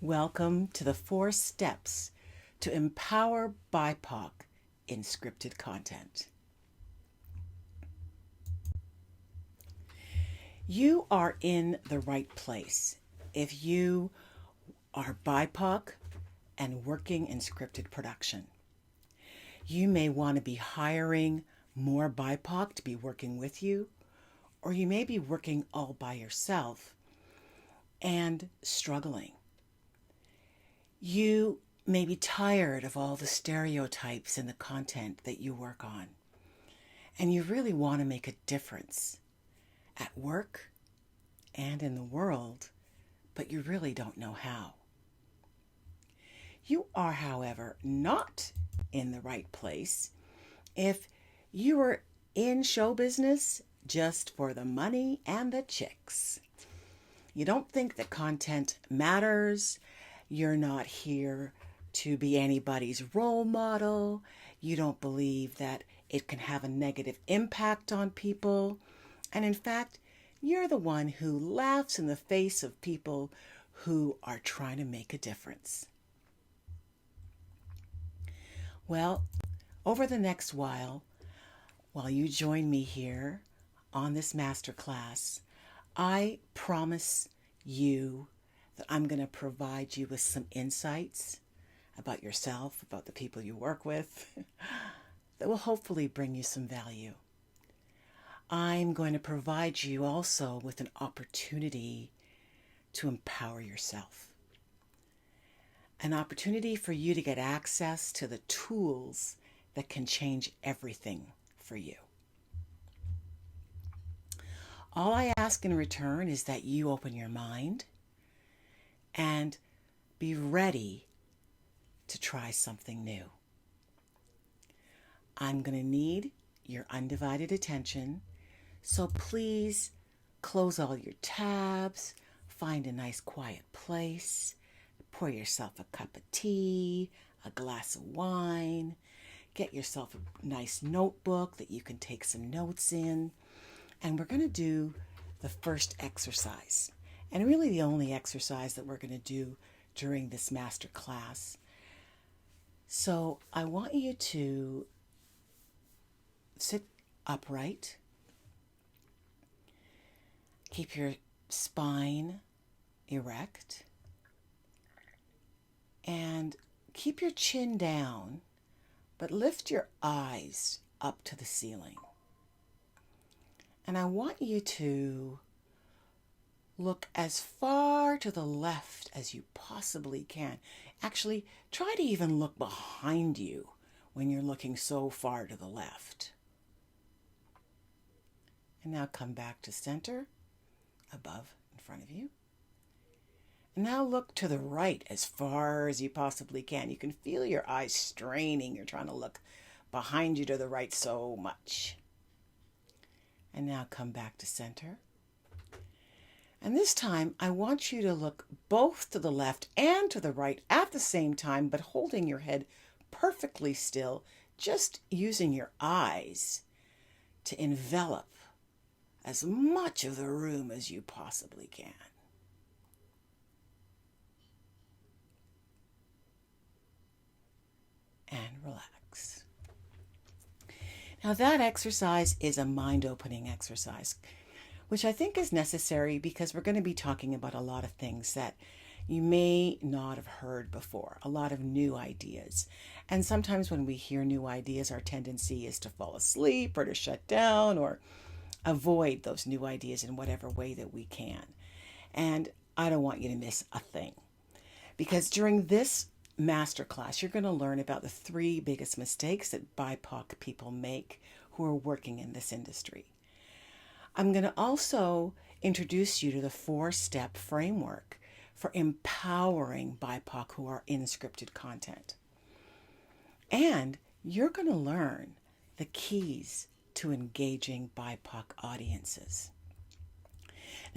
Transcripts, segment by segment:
Welcome to the 4 steps to empower Bipoc in scripted content. You are in the right place if you are Bipoc and working in scripted production. You may want to be hiring more Bipoc to be working with you, or you may be working all by yourself and struggling. You may be tired of all the stereotypes in the content that you work on, and you really want to make a difference at work and in the world, but you really don't know how. You are, however, not in the right place if you are in show business just for the money and the chicks. You don't think that content matters. You're not here to be anybody's role model. You don't believe that it can have a negative impact on people. And in fact, you're the one who laughs in the face of people who are trying to make a difference. Well, over the next while you join me here on this masterclass, I promise you that I'm going to provide you with some insights about yourself, about the people you work with, that will hopefully bring you some value. I'm going to provide you also with an opportunity to empower yourself. An opportunity for you to get access to the tools that can change everything for you. All I ask in return is that you open your mind and be ready to try something new. I'm going to need your undivided attention, so please close all your tabs, find a nice quiet place, pour yourself a cup of tea, a glass of wine, get yourself a nice notebook that you can take some notes in, and we're going to do the first exercise. And really the only exercise that we're going to do during this master class. So I want you to sit upright. Keep your spine erect. And keep your chin down, but lift your eyes up to the ceiling. And I want you to look as far to the left as you possibly can. Actually, try to even look behind you when you're looking so far to the left. And now come back to center, above, in front of you. And now look to the right as far as you possibly can. You can feel your eyes straining. You're trying to look behind you to the right so much. And now come back to center. And this time, I want you to look both to the left and to the right at the same time, but holding your head perfectly still, just using your eyes to envelop as much of the room as you possibly can. And relax. Now that exercise is a mind-opening exercise, which I think is necessary because we're going to be talking about a lot of things that you may not have heard before, a lot of new ideas. And sometimes when we hear new ideas, our tendency is to fall asleep or to shut down or avoid those new ideas in whatever way that we can. And I don't want you to miss a thing. Because during this masterclass, you're going to learn about the 3 biggest mistakes that BIPOC people make who are working in this industry. I'm going to also introduce you to the 4-step framework for empowering BIPOC who are in scripted content. And you're going to learn the keys to engaging BIPOC audiences.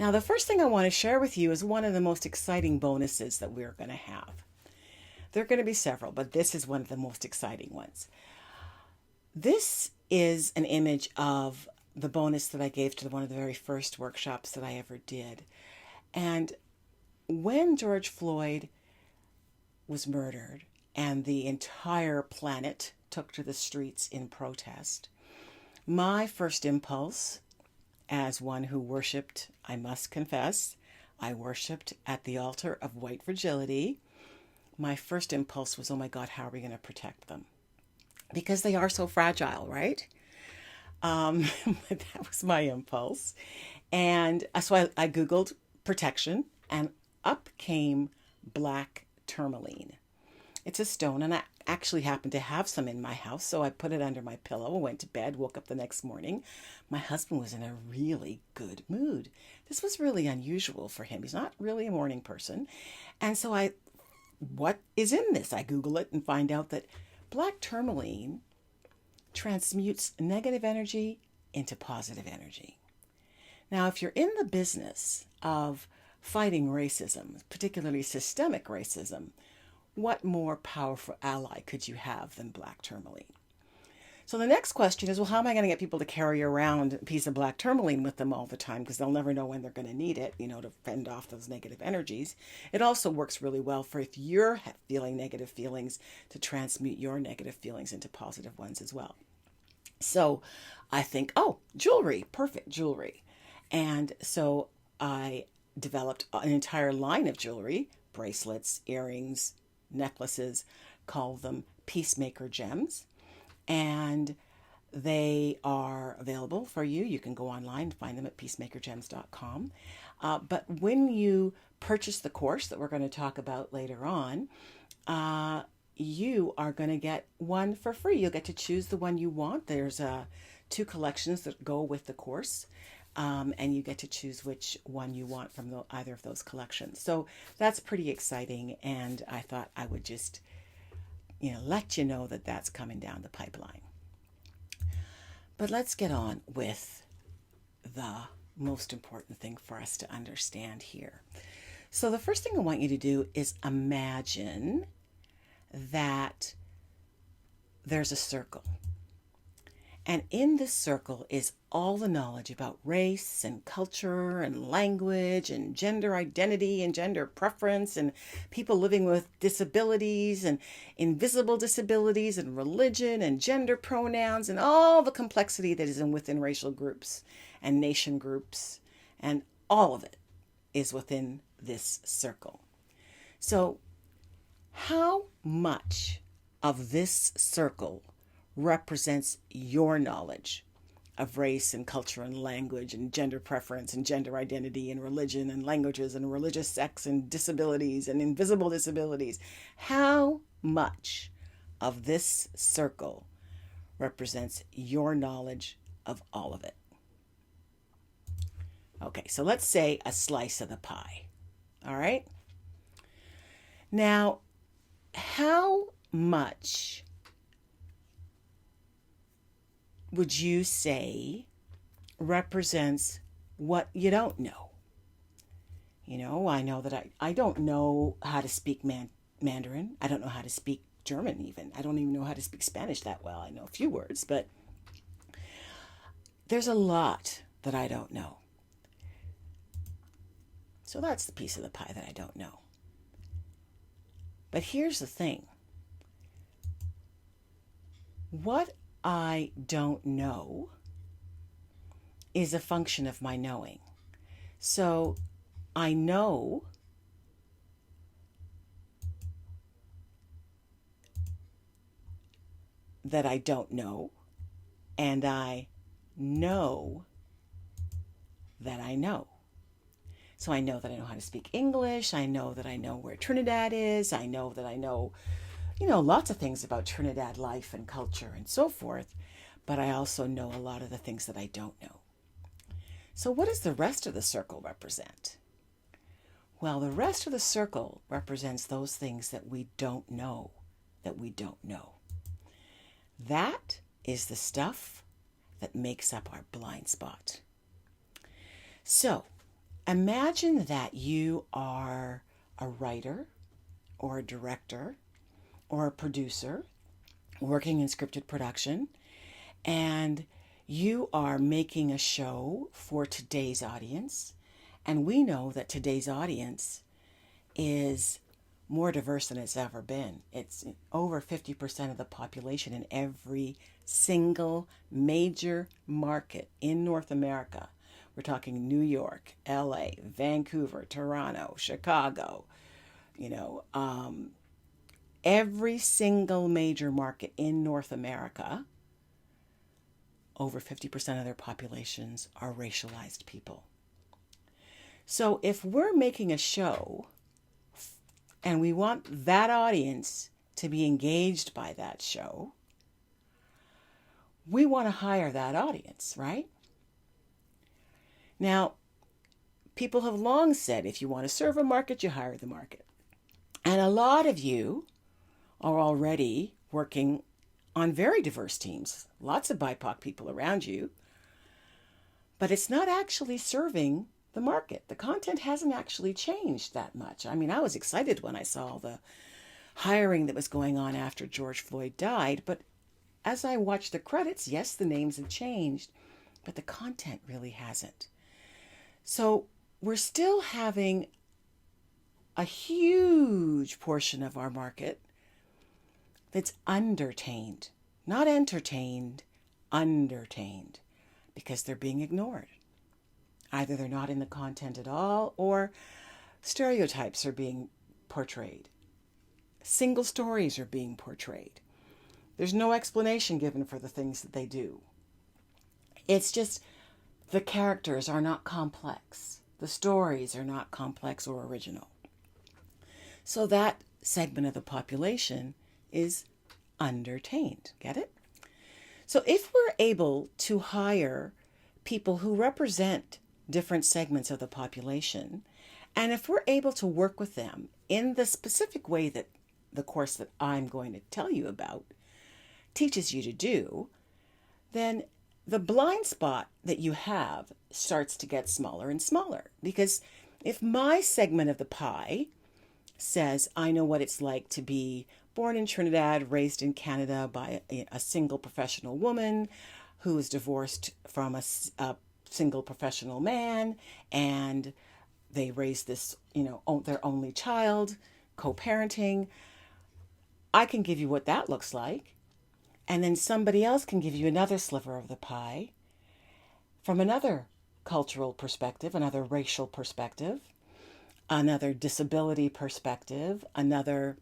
Now, the first thing I want to share with you is one of the most exciting bonuses that we're going to have. There are going to be several, but this is one of the most exciting ones. This is an image of the bonus that I gave to one of the very first workshops that I ever did. And when George Floyd was murdered and the entire planet took to the streets in protest, my first impulse, as one who worshipped, I must confess, I worshipped at the altar of white fragility. My first impulse was, oh my God, how are we going to protect them? Because they are so fragile, right? That was my impulse. And so I Googled protection, and up came black tourmaline. It's a stone, and I actually happened to have some in my house, so I put it under my pillow, went to bed, woke up the next morning. My husband was in a really good mood. This was really unusual for him. He's not really a morning person. And so what is in this? I Google it and find out that black tourmaline transmutes negative energy into positive energy. Now, if you're in the business of fighting racism, particularly systemic racism, what more powerful ally could you have than black tourmaline? So the next question is, well, how am I going to get people to carry around a piece of black tourmaline with them all the time? Because they'll never know when they're going to need it, to fend off those negative energies. It also works really well for if you're feeling negative feelings, to transmute your negative feelings into positive ones as well. So I think, oh, jewelry, perfect jewelry. And so I developed an entire line of jewelry, bracelets, earrings, necklaces, call them Peacemaker gems. And they are available for you. You can go online and find them at peacemakergems.com. But when you purchase the course that we're going to talk about later on, you are going to get one for free. You'll get to choose the one you want. There's 2 collections that go with the course. And you get to choose which one you want from either of those collections. So that's pretty exciting. And I thought I would just, let you know that that's coming down the pipeline. But let's get on with the most important thing for us to understand here. So the first thing I want you to do is imagine that there's a circle. And in this circle is all the knowledge about race and culture and language and gender identity and gender preference and people living with disabilities and invisible disabilities and religion and gender pronouns and all the complexity that is within racial groups and nation groups, and all of it is within this circle. So how much of this circle represents your knowledge of race and culture and language and gender preference and gender identity and religion and languages and religious sects and disabilities and invisible disabilities? How much of this circle represents your knowledge of all of it? Okay, so let's say a slice of the pie. All right? Now, how much would you say represents what you don't know? I know that I don't know how to speak Mandarin. I don't know how to speak German even. I don't even know how to speak Spanish that well. I know a few words, but there's a lot that I don't know. So that's the piece of the pie that I don't know. But here's the thing. What I don't know is a function of my knowing. So I know that I don't know, and I know that I know. So I know that I know how to speak English. I know that I know where Trinidad is. I know that I know lots of things about Trinidad life and culture and so forth, but I also know a lot of the things that I don't know. So what does the rest of the circle represent? Well, the rest of the circle represents those things that we don't know, That is the stuff that makes up our blind spot. So imagine that you are a writer or a director or a producer working in scripted production, and you are making a show for today's audience. And we know that today's audience is more diverse than it's ever been. It's over 50% of the population in every single major market in North America. We're talking New York, LA, Vancouver, Toronto, Chicago, you know, every single major market in North America, over 50% of their populations are racialized people. So if we're making a show and we want that audience to be engaged by that show, we want to hire that audience, right? Now, people have long said if you want to serve a market, you hire the market. And a lot of you are already working on very diverse teams, lots of BIPOC people around you, but it's not actually serving the market. The content hasn't actually changed that much. I mean, I was excited when I saw the hiring that was going on after George Floyd died, but as I watched the credits, yes, the names have changed, but the content really hasn't. So we're still having a huge portion of our market that's undertained, not entertained, undertained, because they're being ignored. Either they're not in the content at all, or stereotypes are being portrayed. Single stories are being portrayed. There's no explanation given for the things that they do. It's just the characters are not complex. The stories are not complex or original. So that segment of the population is undertained. Get it? So if we're able to hire people who represent different segments of the population, and if we're able to work with them in the specific way that the course that I'm going to tell you about teaches you to do, then the blind spot that you have starts to get smaller and smaller. Because if my segment of the pie says, I know what it's like to be born in Trinidad, raised in Canada by a single professional woman who is divorced from a single professional man, and they raise this, their only child, co-parenting, I can give you what that looks like. And then somebody else can give you another sliver of the pie from another cultural perspective, another racial perspective, another disability perspective, another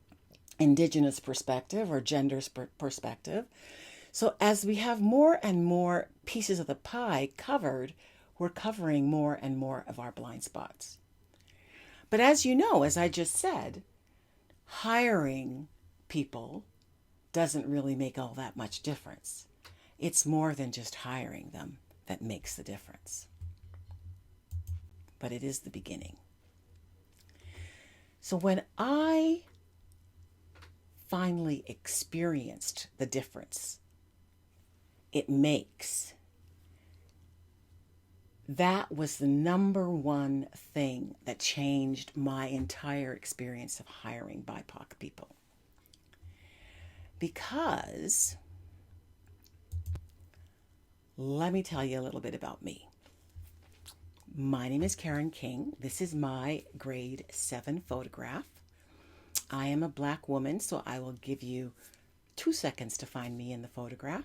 indigenous perspective or gender perspective. So as we have more and more pieces of the pie covered, we're covering more and more of our blind spots. But as you know, as I just said, hiring people doesn't really make all that much difference. It's more than just hiring them that makes the difference. But it is the beginning. So when I finally experienced the difference it makes, that was the number one thing that changed my entire experience of hiring BIPOC people. Because, let me tell you a little bit about me. My name is Karen King. This is my grade 7 photograph. I am a Black woman, so I will give you 2 seconds to find me in the photograph.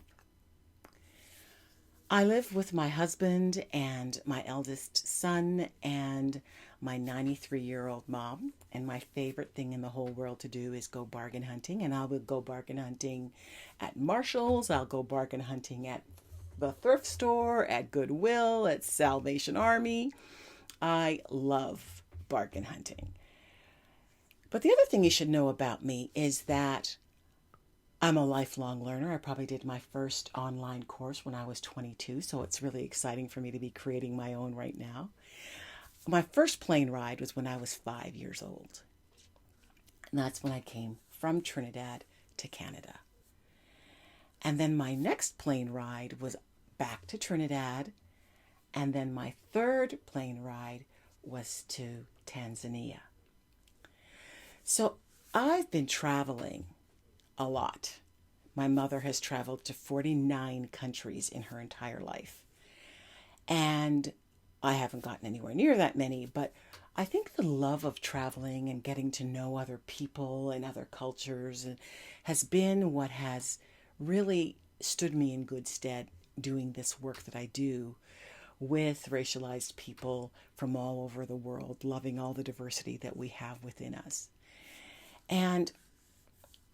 I live with my husband and my eldest son and my 93-year-old mom. And my favorite thing in the whole world to do is go bargain hunting. And I will go bargain hunting at Marshall's. I'll go bargain hunting at the thrift store, at Goodwill, at Salvation Army. I love bargain hunting. But the other thing you should know about me is that I'm a lifelong learner. I probably did my first online course when I was 22, so it's really exciting for me to be creating my own right now. My first plane ride was when I was 5 years old. And that's when I came from Trinidad to Canada. And then my next plane ride was back to Trinidad. And then my third plane ride was to Tanzania. So I've been traveling a lot. My mother has traveled to 49 countries in her entire life. And I haven't gotten anywhere near that many, but I think the love of traveling and getting to know other people and other cultures has been what has really stood me in good stead doing this work that I do with racialized people from all over the world, loving all the diversity that we have within us. And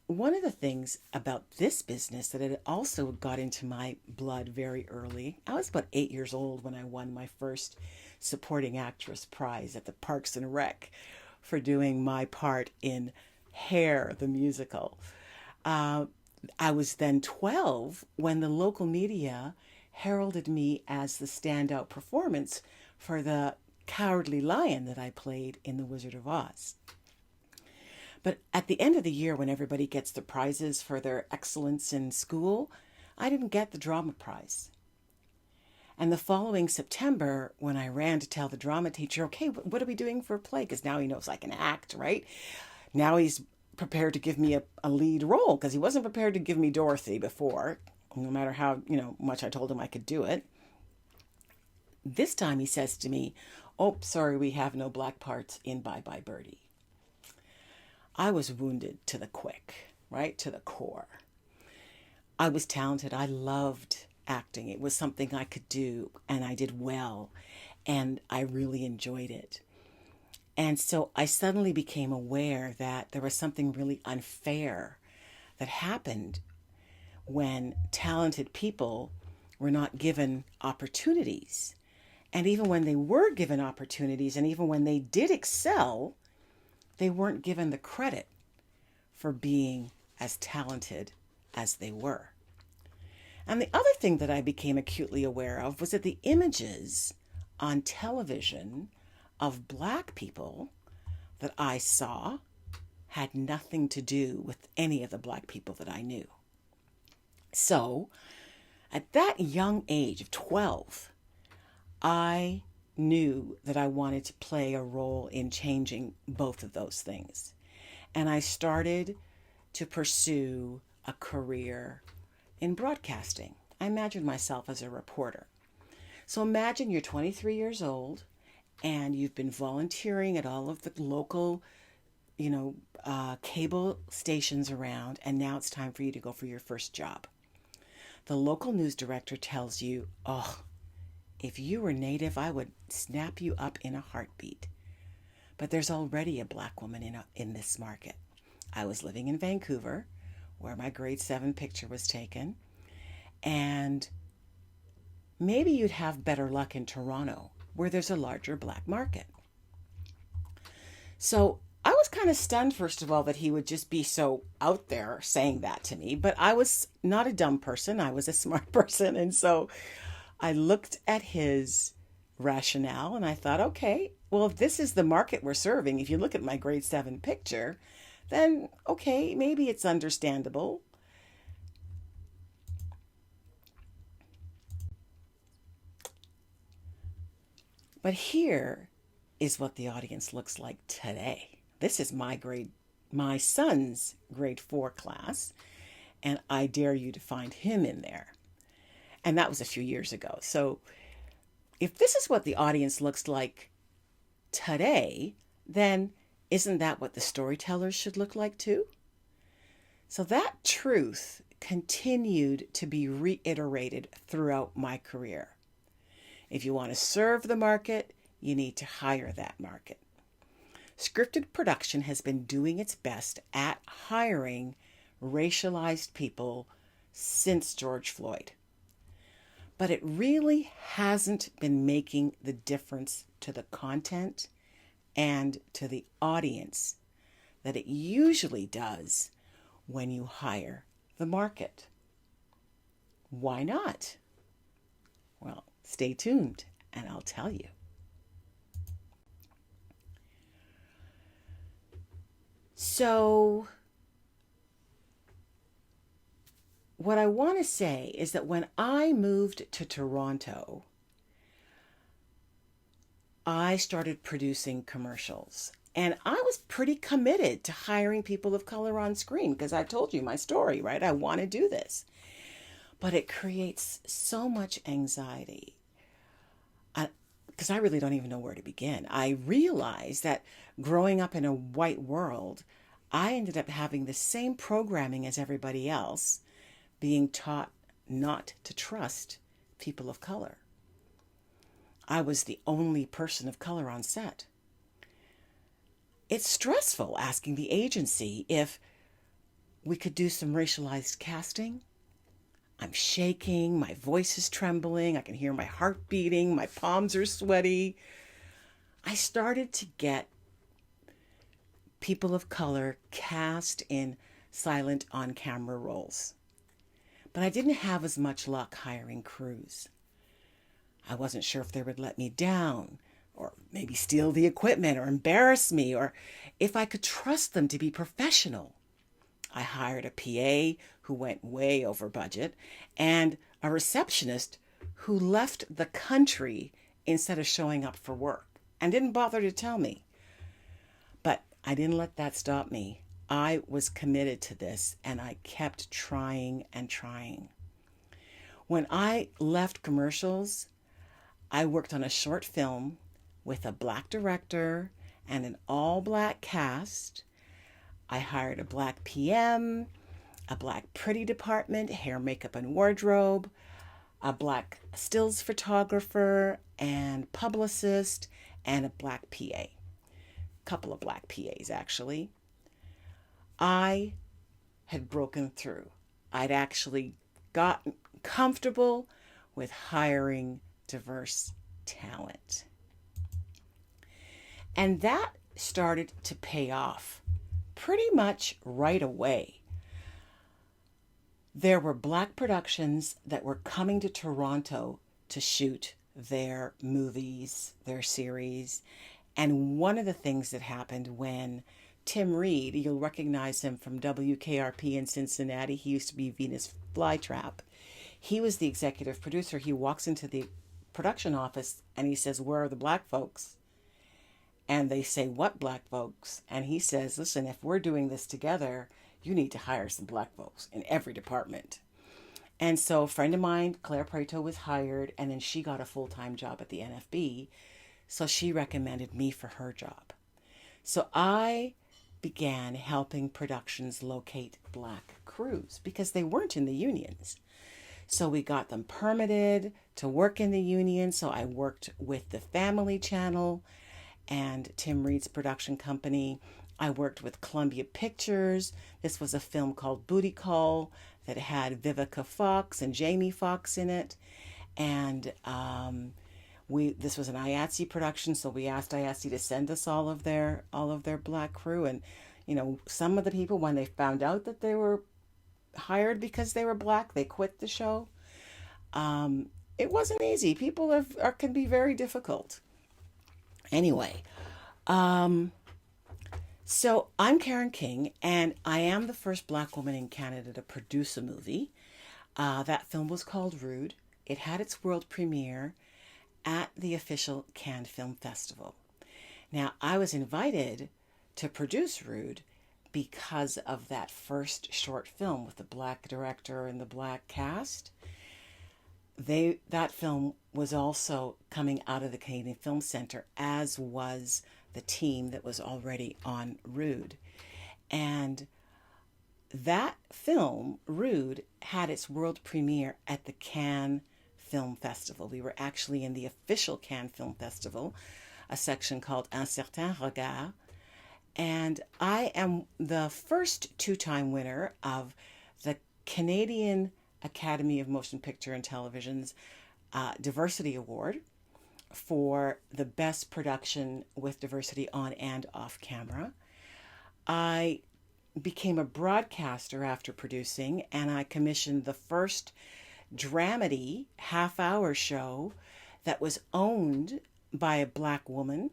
one of the things about this business that it also got into my blood very early, I was about 8 years old when I won my first supporting actress prize at the Parks and Rec for doing my part in Hair, the musical. I was then 12 when the local media heralded me as the standout performance for the Cowardly Lion that I played in The Wizard of Oz. But at the end of the year, when everybody gets the prizes for their excellence in school, I didn't get the drama prize. And the following September, when I ran to tell the drama teacher, okay, what are we doing for a play? Because now he knows I can act, right? Now he's prepared to give me a lead role, because he wasn't prepared to give me Dorothy before, no matter how, much I told him I could do it. This time he says to me, oh, sorry, we have no black parts in Bye Bye Birdie. I was wounded to the quick, right? To the core. I was talented. I loved acting. It was something I could do, and I did well, and I really enjoyed it. And so I suddenly became aware that there was something really unfair that happened when talented people were not given opportunities. And even when they were given opportunities, and even when they did excel, they weren't given the credit for being as talented as they were. And the other thing that I became acutely aware of was that the images on television of black people that I saw had nothing to do with any of the black people that I knew. So, at that young age of 12, I knew that I wanted to play a role in changing both of those things. And I started to pursue a career in broadcasting. I imagined myself as a reporter. So imagine you're 23 years old and you've been volunteering at all of the local, cable stations around, and now it's time for you to go for your first job. The local news director tells you, oh, if you were Native, I would snap you up in a heartbeat. But there's already a black woman in this market. I was living in Vancouver, where my grade 7 picture was taken, and maybe you'd have better luck in Toronto, where there's a larger black market. So I was kind of stunned, first of all, that he would just be so out there saying that to me. But I was not a dumb person. I was a smart person. And so I looked at his rationale and I thought, okay, well, if this is the market we're serving, if you look at my grade 7 picture, then okay, maybe it's understandable. But here is what the audience looks like today. This is my son's grade 4 class, and I dare you to find him in there. And that was a few years ago. So if this is what the audience looks like today, then isn't that what the storytellers should look like too? So that truth continued to be reiterated throughout my career. If you want to serve the market, you need to hire that market. Scripted production has been doing its best at hiring racialized people since George Floyd. But it really hasn't been making the difference to the content and to the audience that it usually does when you hire the market. Why not? Well, stay tuned and I'll tell you. So, what I want to say is that when I moved to Toronto, I started producing commercials. And I was pretty committed to hiring people of color on screen because I told you my story, right? I want to do this. But it creates so much anxiety. because I really don't even know where to begin. I realized that growing up in a white world, I ended up having the same programming as everybody else, being taught not to trust people of color. I was the only person of color on set. It's stressful asking the agency if we could do some racialized casting. I'm shaking, my voice is trembling, I can hear my heart beating, my palms are sweaty. I started to get people of color cast in silent on-camera roles. But I didn't have as much luck hiring crews. I wasn't sure if they would let me down, or maybe steal the equipment, or embarrass me, or if I could trust them to be professional. I hired a PA who went way over budget, and a receptionist who left the country instead of showing up for work and didn't bother to tell me. But I didn't let that stop me. I was committed to this, and I kept trying and trying. When I left commercials, I worked on a short film with a black director and an all-black cast. I hired a black PM, a black pretty department, hair, makeup, and wardrobe, a black stills photographer and publicist, and a black PA. A couple of black PAs, actually. I had broken through. I'd actually gotten comfortable with hiring diverse talent. And that started to pay off pretty much right away. There were black productions that were coming to Toronto to shoot their movies, their series. And one of the things that happened when Tim Reed, you'll recognize him from WKRP in Cincinnati. He used to be Venus Flytrap. He was the executive producer. He walks into the production office and he says, "Where are the black folks?" And they say, "What black folks?" And he says, "Listen, if we're doing this together, you need to hire some black folks in every department." And so a friend of mine, Claire Preto, was hired, and then she got a full-time job at the NFB. So she recommended me for her job. So I began helping productions locate black crews because they weren't in the unions. So we got them permitted to work in the union. So I worked with the Family Channel and Tim Reed's production company. I worked with Columbia Pictures. This was a film called Booty Call that had Vivica Fox and Jamie Foxx in it. And this was an IATSE production, so we asked IATSE to send us all of their black crew. And some of the people, when they found out that they were hired because they were black, they quit the show. It wasn't easy. People can be very difficult. Anyway, so I'm Karen King, and I am the first black woman in Canada to produce a movie. That film was called Rude. It had its world premiere at the official Cannes Film Festival. Now, I was invited to produce Rude because of that first short film with the black director and the black cast. That film was also coming out of the Canadian Film Centre, as was the team that was already on Rude. And that film, Rude, had its world premiere at the Cannes Film Festival. We were actually in the official Cannes Film Festival, a section called Un Certain Regard. And I am the first two-time winner of the Canadian Academy of Motion Picture and Television's Diversity Award for the best production with diversity on and off camera. I became a broadcaster after producing, and I commissioned the first dramedy half-hour show that was owned by a black woman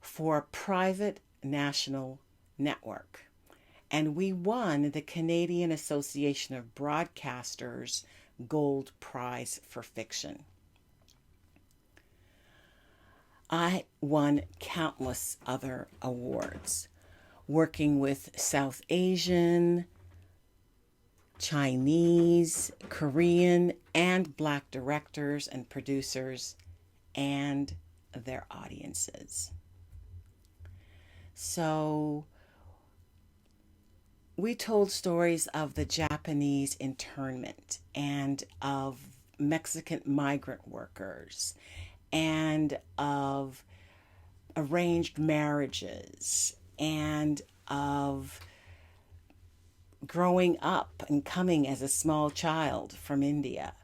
for a private national network. And we won the Canadian Association of Broadcasters Gold Prize for Fiction. I won countless other awards, working with South Asian, Chinese, Korean, and black directors and producers and their audiences. So we told stories of the Japanese internment and of Mexican migrant workers and of arranged marriages and of growing up and coming as a small child from India.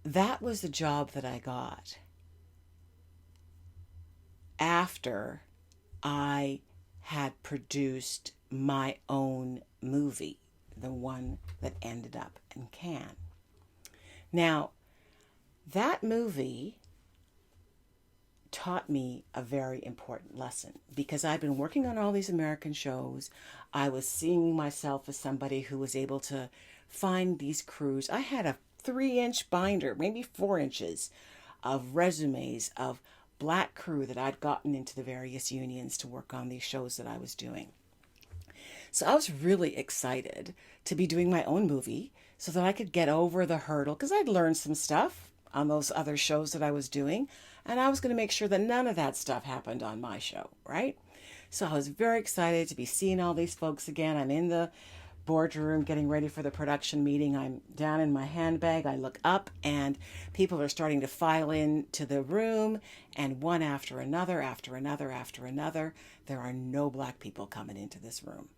That was the job that I got after I had produced my own movie, the one that ended up in Cannes. Now, that movie taught me a very important lesson because I'd been working on all these American shows. I was seeing myself as somebody who was able to find these crews. I had a 3-inch binder, maybe 4 inches, of resumes of black crew that I'd gotten into the various unions to work on these shows that I was doing. So I was really excited to be doing my own movie so that I could get over the hurdle because I'd learned some stuff on those other shows that I was doing, and I was going to make sure that none of that stuff happened on my show, right? So I was very excited to be seeing all these folks again. I'm in the boardroom getting ready for the production meeting. I'm down in my handbag. I look up and people are starting to file into the room, and one after another, after another, after another, there are no black people coming into this room.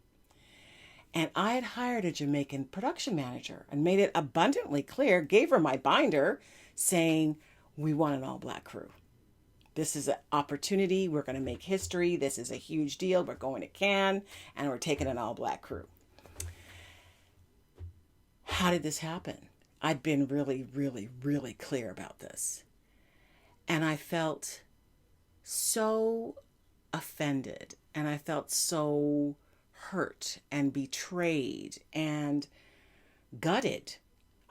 And I had hired a Jamaican production manager and made it abundantly clear, gave her my binder saying, we want an all-black crew. This is an opportunity. We're going to make history. This is a huge deal. We're going to Cannes and we're taking an all-black crew. How did this happen? I'd been really, really, really clear about this. And I felt so offended and I felt so hurt and betrayed and gutted.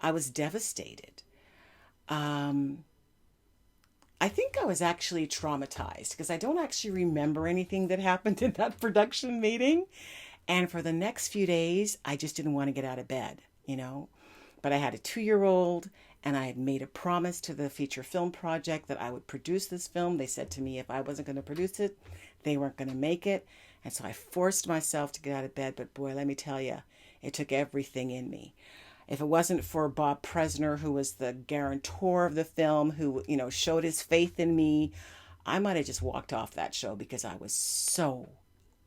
I was devastated. I think I was actually traumatized because I don't actually remember anything that happened in that production meeting. And for the next few days, I just didn't want to get out of bed, you know. But I had a 2-year-old and I had made a promise to the feature film project that I would produce this film. They said to me if I wasn't going to produce it, they weren't going to make it. And so I forced myself to get out of bed. But boy, let me tell you, it took everything in me. If it wasn't for Bob Presner, who was the guarantor of the film, who, you know, showed his faith in me, I might have just walked off that show because I was so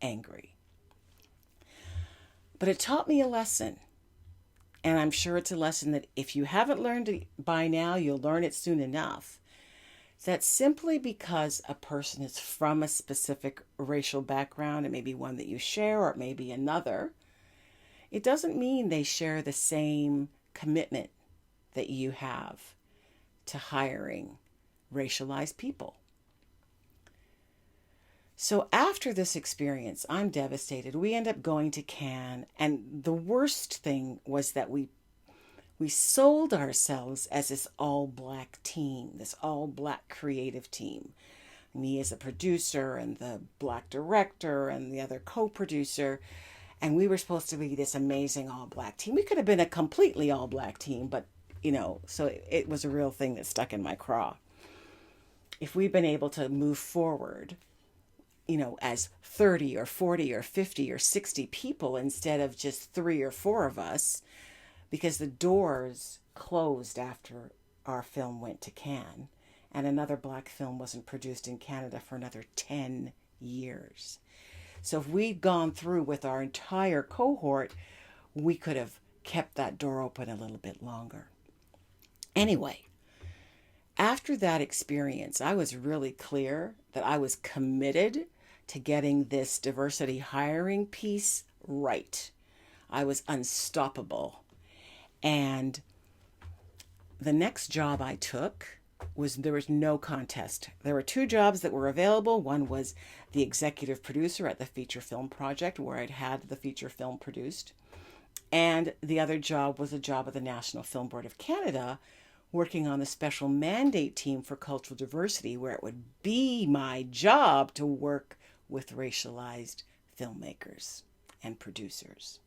angry. But it taught me a lesson. And I'm sure it's a lesson that if you haven't learned it by now, you'll learn it soon enough. That simply because a person is from a specific racial background, it may be one that you share or it may be another, it doesn't mean they share the same commitment that you have to hiring racialized people. So after this experience, I'm devastated. We end up going to Cannes, and the worst thing was that we sold ourselves as this all-black team, this all-black creative team. Me as a producer and the black director and the other co-producer. And we were supposed to be this amazing all-black team. We could have been a completely all-black team, but, you know, so it was a real thing that stuck in my craw. If we'd been able to move forward, you know, as 30 or 40 or 50 or 60 people instead of just 3 or 4 of us, because the doors closed after our film went to Cannes, and another black film wasn't produced in Canada for another 10 years. So if we'd gone through with our entire cohort, we could have kept that door open a little bit longer. Anyway, after that experience, I was really clear that I was committed to getting this diversity hiring piece right. I was unstoppable. And the next job I took there was no contest. There were 2 jobs that were available. One was the executive producer at the feature film project, where I'd had the feature film produced. And the other job was a job at the National Film Board of Canada, working on the special mandate team for cultural diversity, where it would be my job to work with racialized filmmakers and producers.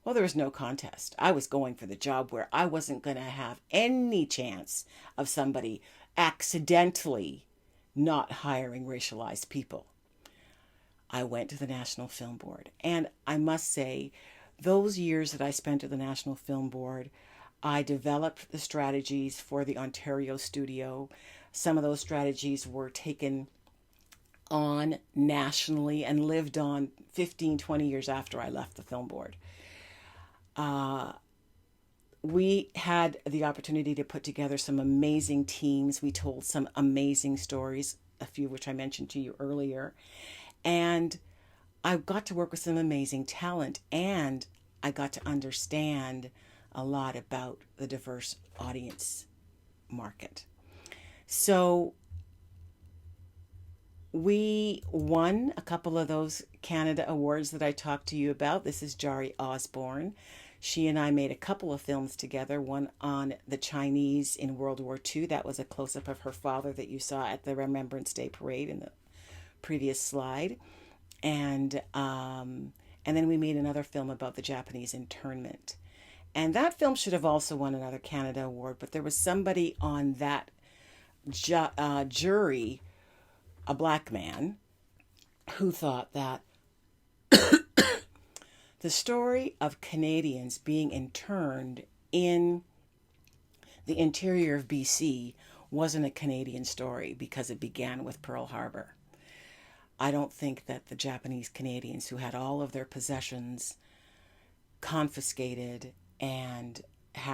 Well, there was no contest. I was going for the job where I wasn't going to have any chance of somebody accidentally not hiring racialized people. I went to the National Film Board. And I must say, those years that I spent at the National Film Board, I developed the strategies for the Ontario studio. Some of those strategies were taken on nationally and lived on 15, 20 years after I left the film board. We had the opportunity to put together some amazing teams. We told some amazing stories, a few which I mentioned to you earlier. And I got to work with some amazing talent, and I got to understand a lot about the diverse audience market. So we won a couple of those Canada awards that I talked to you about. This is Jari Osborne. She and I made a couple of films together, one on the Chinese in World War II. That was a close-up of her father that you saw at the Remembrance Day parade in the previous slide. And then we made another film about the Japanese internment. And that film should have also won another Canada award, but there was somebody on that jury, a black man, who thought that the story of Canadians being interned in the interior of BC wasn't a Canadian story because it began with Pearl Harbor. I don't think that the Japanese Canadians who had all of their possessions confiscated and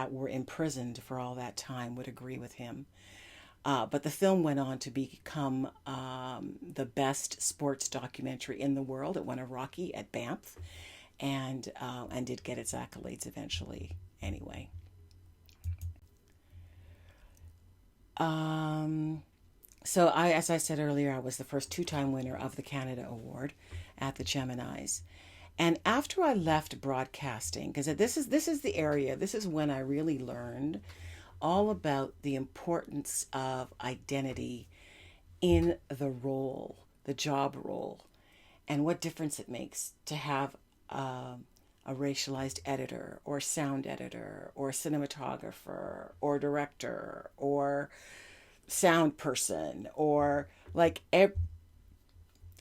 were imprisoned for all that time would agree with him. But the film went on to become the best sports documentary in the world. It won a Rocky at Banff, and did get its accolades eventually anyway. So as I said earlier, I was the first two-time winner of the Canada Award at the Geminis. And after I left broadcasting, because this is the area, this is when I really learned all about the importance of identity in the role, the job role, and what difference it makes to have a racialized editor or sound editor or cinematographer or director or sound person, or like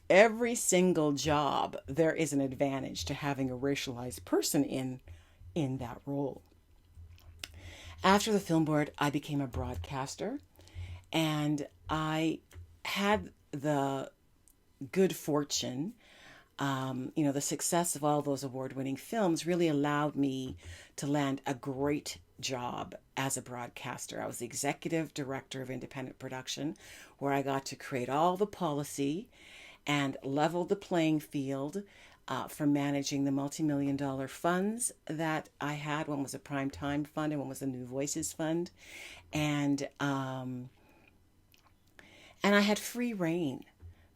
every single job, there is an advantage to having a racialized person in that role. After the film board, I became a broadcaster, and I had the good fortune, the success of all those award-winning films really allowed me to land a great job as a broadcaster. I was the executive director of independent production, where I got to create all the policy and level the playing field for managing the multi-million-dollar funds that I had. One was a prime time fund and one was a New Voices fund. And I had free reign,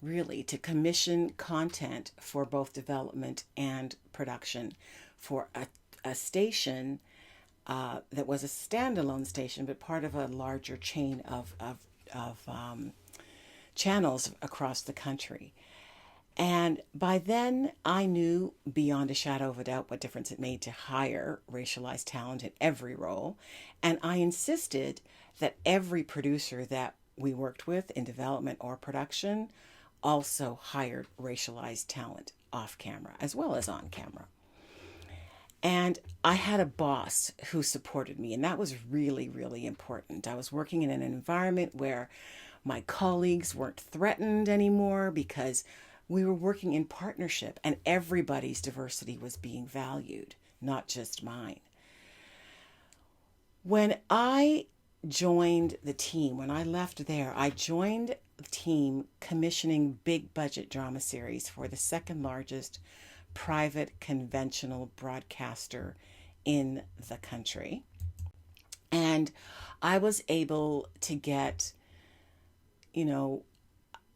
really, to commission content for both development and production for a station that was a standalone station, but part of a larger chain of channels across the country. And by then, I knew beyond a shadow of a doubt what difference it made to hire racialized talent in every role. And I insisted that every producer that we worked with in development or production also hired racialized talent off camera as well as on camera. And I had a boss who supported me, and that was really, really important. I was working in an environment where my colleagues weren't threatened anymore because we were working in partnership and everybody's diversity was being valued, not just mine. When I joined the team, when I left there, I joined the team commissioning big budget drama series for the second largest private conventional broadcaster in the country. And I was able to get,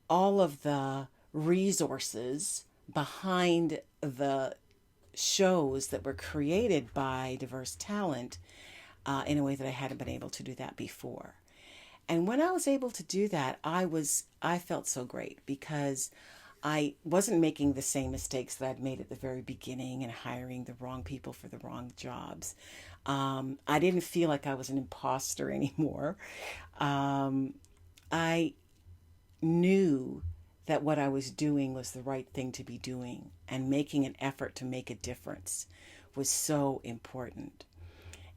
all of the resources behind the shows that were created by diverse talent in a way that I hadn't been able to do that before. And when I was able to do that, I felt so great because I wasn't making the same mistakes that I'd made at the very beginning and hiring the wrong people for the wrong jobs. I didn't feel like I was an imposter anymore. Um, I knew that what I was doing was the right thing to be doing, and making an effort to make a difference was so important.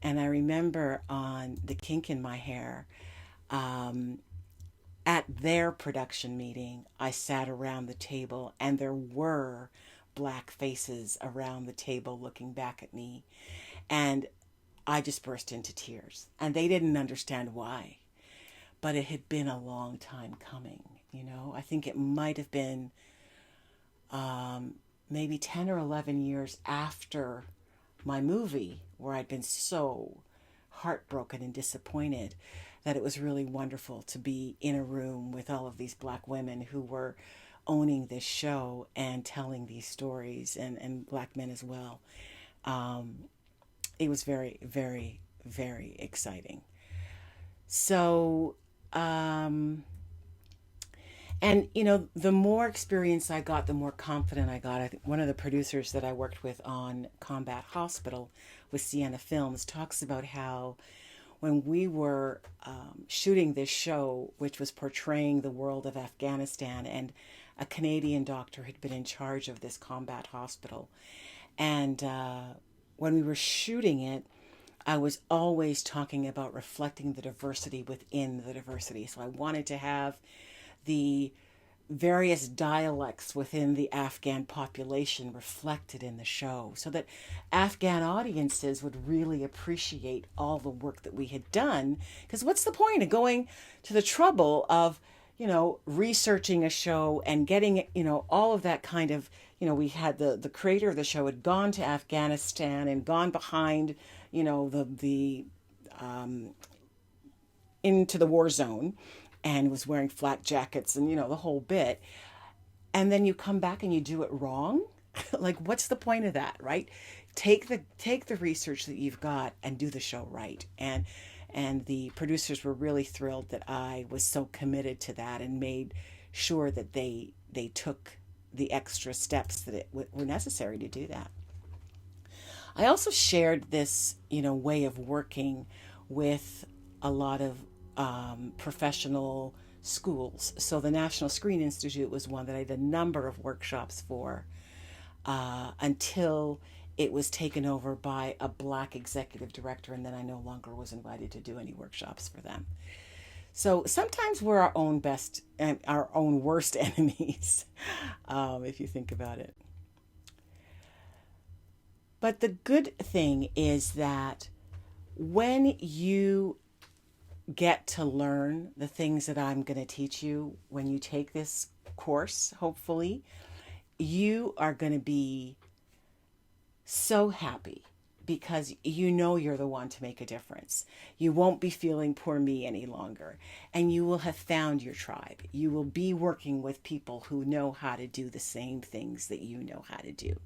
And I remember on The Kink in My Hair, um, at their production meeting, I sat around the table and there were black faces around the table looking back at me. And I just burst into tears. And they didn't understand why. But it had been a long time coming, I think it might have been maybe 10 or 11 years after my movie, where I'd been so heartbroken and disappointed, that it was really wonderful to be in a room with all of these black women who were owning this show and telling these stories, and black men as well. It was very, very, very exciting. So, and the more experience I got, the more confident I got. I think one of the producers that I worked with on Combat Hospital with Sienna Films talks about how when we were shooting this show, which was portraying the world of Afghanistan, and a Canadian doctor had been in charge of this combat hospital. And when we were shooting it, I was always talking about reflecting the diversity within the diversity. So I wanted to have the various dialects within the Afghan population reflected in the show, so that Afghan audiences would really appreciate all the work that we had done. Because what's the point of going to the trouble of, researching a show and getting, all of that kind of, we had the creator of the show had gone to Afghanistan and gone behind, the into the war zone, and was wearing flak jackets and, the whole bit. And then you come back and you do it wrong. Like, what's the point of that, right? Take the research that you've got and do the show right. And the producers were really thrilled that I was so committed to that, and made sure that they took the extra steps that were necessary to do that. I also shared this, way of working with a lot of professional schools. So the National Screen Institute was one that I did a number of workshops for, until it was taken over by a black executive director, and then I no longer was invited to do any workshops for them. So sometimes we're our own best and our own worst enemies, if you think about it. But the good thing is that when you get to learn the things that I'm going to teach you when you take this course, hopefully, you are going to be so happy, because you're the one to make a difference. You won't be feeling poor me any longer, and you will have found your tribe. You will be working with people who know how to do the same things that you know how to do.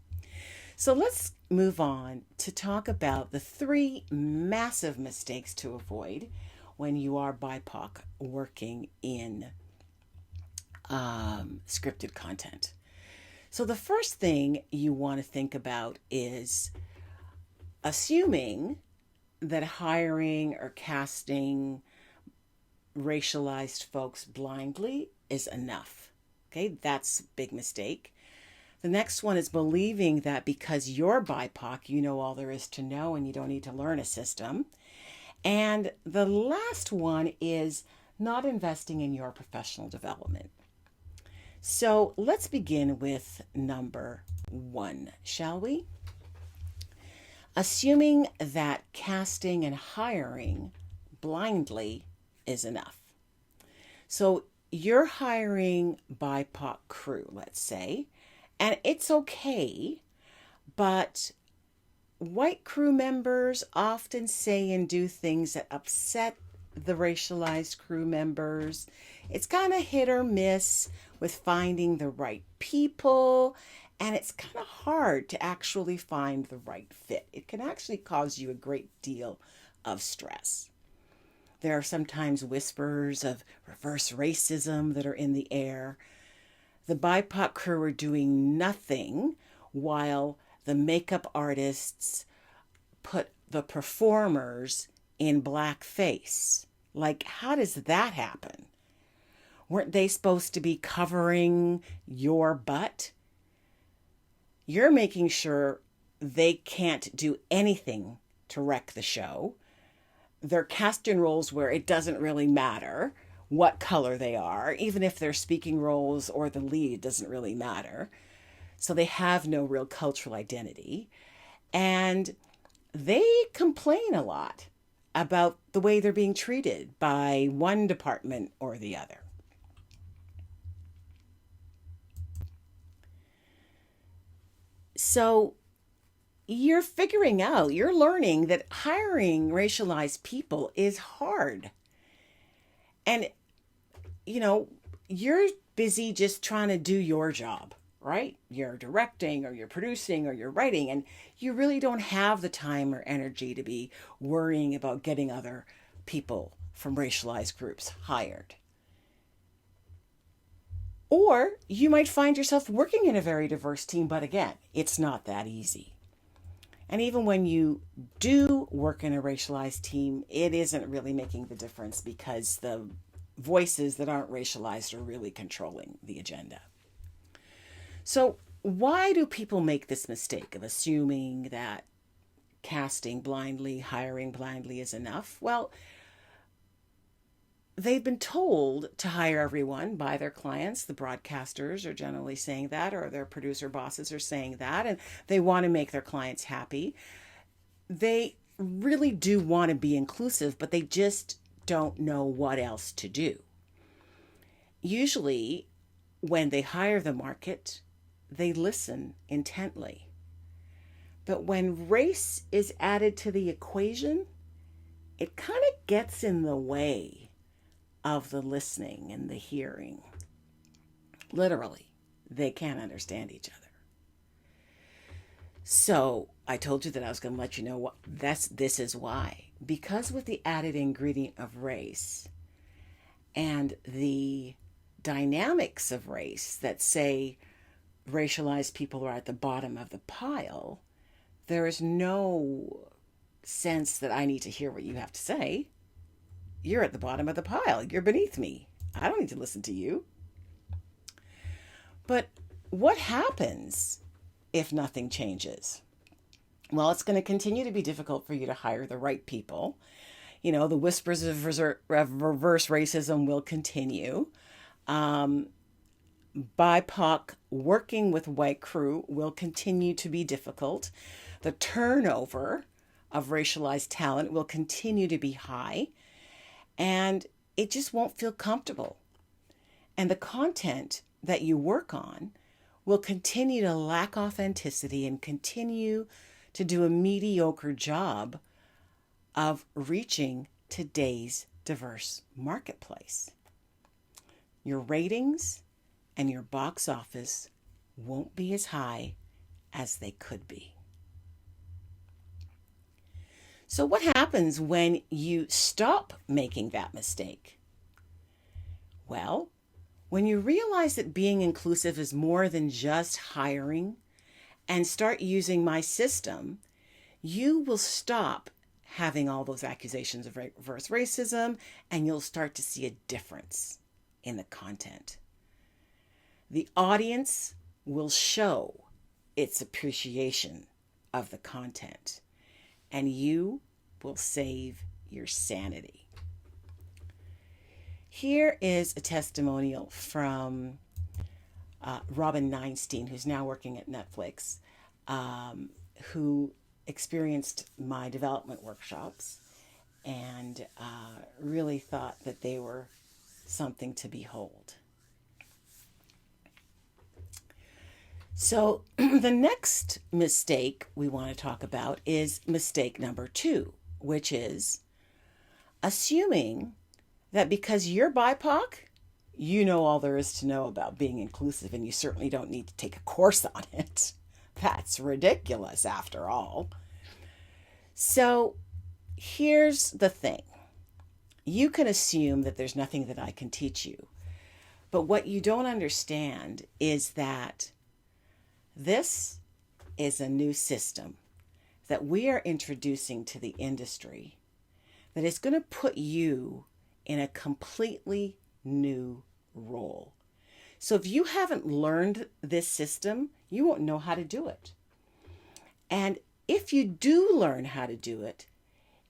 So let's move on to talk about the 3 massive mistakes to avoid when you are BIPOC working in scripted content. So the first thing you want to think about is assuming that hiring or casting racialized folks blindly is enough. Okay, that's a big mistake. The next one is believing that because you're BIPOC, you know all there is to know and you don't need to learn a system. And the last one is not investing in your professional development. So let's begin with number 1, shall we? Assuming that casting and hiring blindly is enough. So you're hiring BIPOC crew, let's say, and it's okay, but white crew members often say and do things that upset the racialized crew members. It's kind of hit or miss with finding the right people, and it's kind of hard to actually find the right fit. It can actually cause you a great deal of stress. There are sometimes whispers of reverse racism that are in the air. the BIPOC crew are doing nothing while the makeup artists put the performers in blackface. Like, how does that happen? Weren't they supposed to be covering your butt? You're making sure they can't do anything to wreck the show. They're cast in roles where it doesn't really matter what color they are, even if they're speaking roles or the lead doesn't really matter. So they have no real cultural identity. And they complain a lot about the way they're being treated by one department or the other. So you're learning that hiring racialized people is hard. And, you're busy just trying to do your job, right? You're directing or you're producing or you're writing, and you really don't have the time or energy to be worrying about getting other people from racialized groups hired. Or you might find yourself working in a very diverse team, but again, it's not that easy. And even when you do work in a racialized team, it isn't really making the difference because the voices that aren't racialized are really controlling the agenda. So, why do people make this mistake of assuming that casting blindly, hiring blindly is enough? Well, they've been told to hire everyone by their clients. The broadcasters are generally saying that, or their producer bosses are saying that, and they want to make their clients happy. They really do want to be inclusive, but they just don't know what else to do. Usually, when they hire the market, they listen intently. But when race is added to the equation, it kind of gets in the way of the listening and the hearing. Literally, they can't understand each other. So I told you that I was going to let you know what this is why. Because with the added ingredient of race and the dynamics of race that say racialized people are at the bottom of the pile, there is no sense that I need to hear what you have to say. You're at the bottom of the pile. You're beneath me. I don't need to listen to you. But what happens if nothing changes? Well, it's going to continue to be difficult for you to hire the right people. The whispers of reverse racism will continue. BIPOC working with white crew will continue to be difficult. The turnover of racialized talent will continue to be high, and it just won't feel comfortable. And the content that you work on will continue to lack authenticity and continue to do a mediocre job of reaching today's diverse marketplace. Your ratings and your box office won't be as high as they could be. So what happens when you stop making that mistake? Well, when you realize that being inclusive is more than just hiring and start using my system, you will stop having all those accusations of reverse racism, and you'll start to see a difference in the content. The audience will show its appreciation of the content, and you will save your sanity. Here is a testimonial from Robin Neinstein, who's now working at Netflix, who experienced my development workshops and really thought that they were something to behold. So the next mistake we want to talk about is mistake number 2, which is assuming that because you're BIPOC, you know all there is to know about being inclusive, and you certainly don't need to take a course on it. That's ridiculous, after all. So here's the thing. You can assume that there's nothing that I can teach you, But what you don't understand is that this is a new system that we are introducing to the industry that is going to put you in a completely new role. So if you haven't learned this system, you won't know how to do it. And if you do learn how to do it,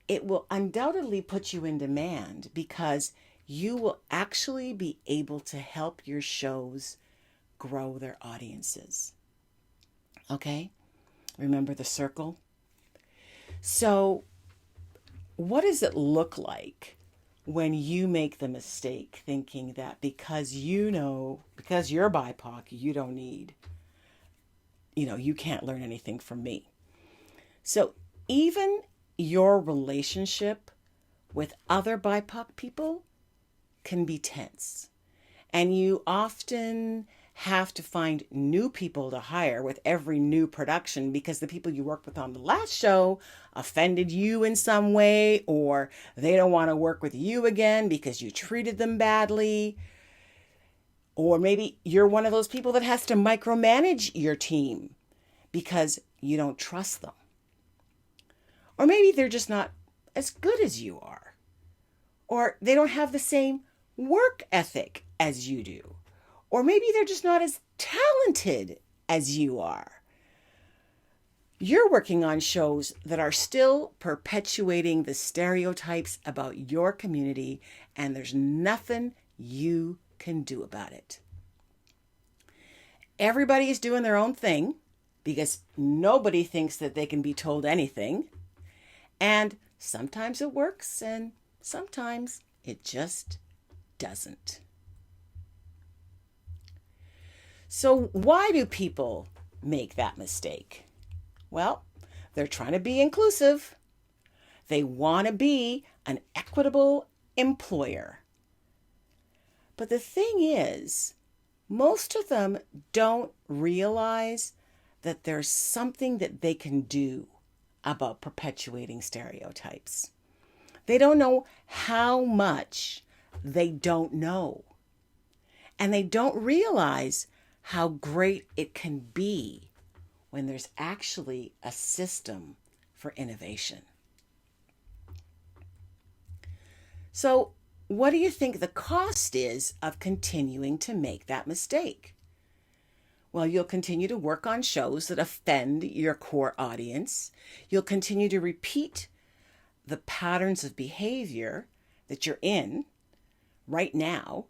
it will undoubtedly put you in demand because you will actually be able to help your shows grow their audiences. Okay? Remember the circle? So, what does it look like when you make the mistake thinking that because you're BIPOC, you don't need, you can't learn anything from me? So, even your relationship with other BIPOC people can be tense. And you often have to find new people to hire with every new production because the people you worked with on the last show offended you in some way, or they don't want to work with you again because you treated them badly. Or maybe you're one of those people that has to micromanage your team because you don't trust them. Or maybe they're just not as good as you are. Or they don't have the same work ethic as you do. Or maybe they're just not as talented as you are. You're working on shows that are still perpetuating the stereotypes about your community, and there's nothing you can do about it. Everybody is doing their own thing because nobody thinks that they can be told anything. And sometimes it works and sometimes it just doesn't. So why do people make that mistake? Well, they're trying to be inclusive. They want to be an equitable employer. But the thing is, most of them don't realize that there's something that they can do about perpetuating stereotypes. They don't know how much they don't know. And they don't realize how great it can be when there's actually a system for innovation. So, what do you think the cost is of continuing to make that mistake? Well, you'll continue to work on shows that offend your core audience. You'll continue to repeat the patterns of behavior that you're in right now,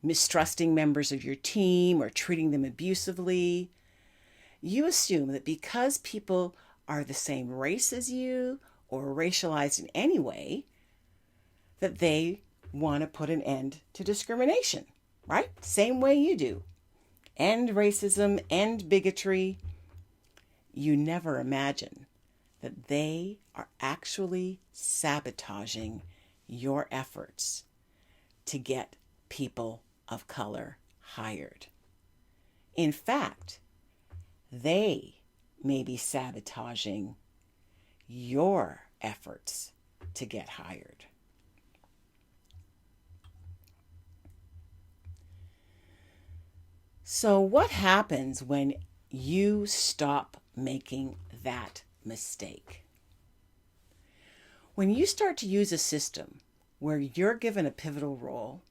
mistrusting members of your team or treating them abusively. You assume that because people are the same race as you or racialized in any way, that they want to put an end to discrimination, right? Same way you do. End racism, end bigotry. You never imagine that they are actually sabotaging your efforts to get people of color hired. In fact, they may be sabotaging your efforts to get hired. So what happens when you stop making that mistake? When you start to use a system where you're given a pivotal role,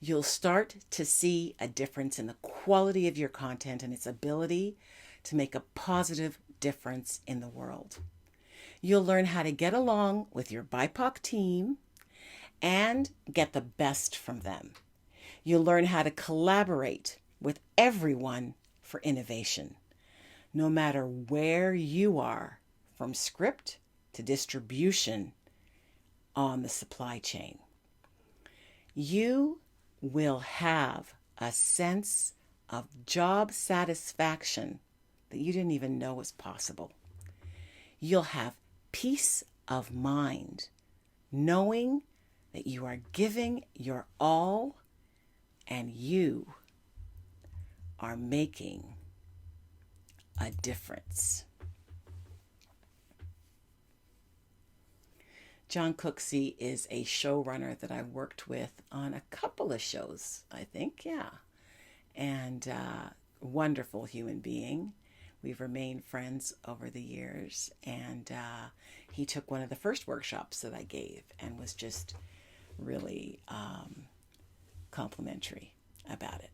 you'll start to see a difference in the quality of your content and its ability to make a positive difference in the world. You'll learn how to get along with your BIPOC team and get the best from them. You'll learn how to collaborate with everyone for innovation, no matter where you are, from script to distribution on the supply chain. You will have a sense of job satisfaction that you didn't even know was possible. You'll have peace of mind, knowing that you are giving your all and you are making a difference. John Cooksey is a showrunner that I worked with on a couple of shows, I think, yeah. And wonderful human being. We've remained friends over the years. And he took one of the first workshops that I gave and was just really complimentary about it.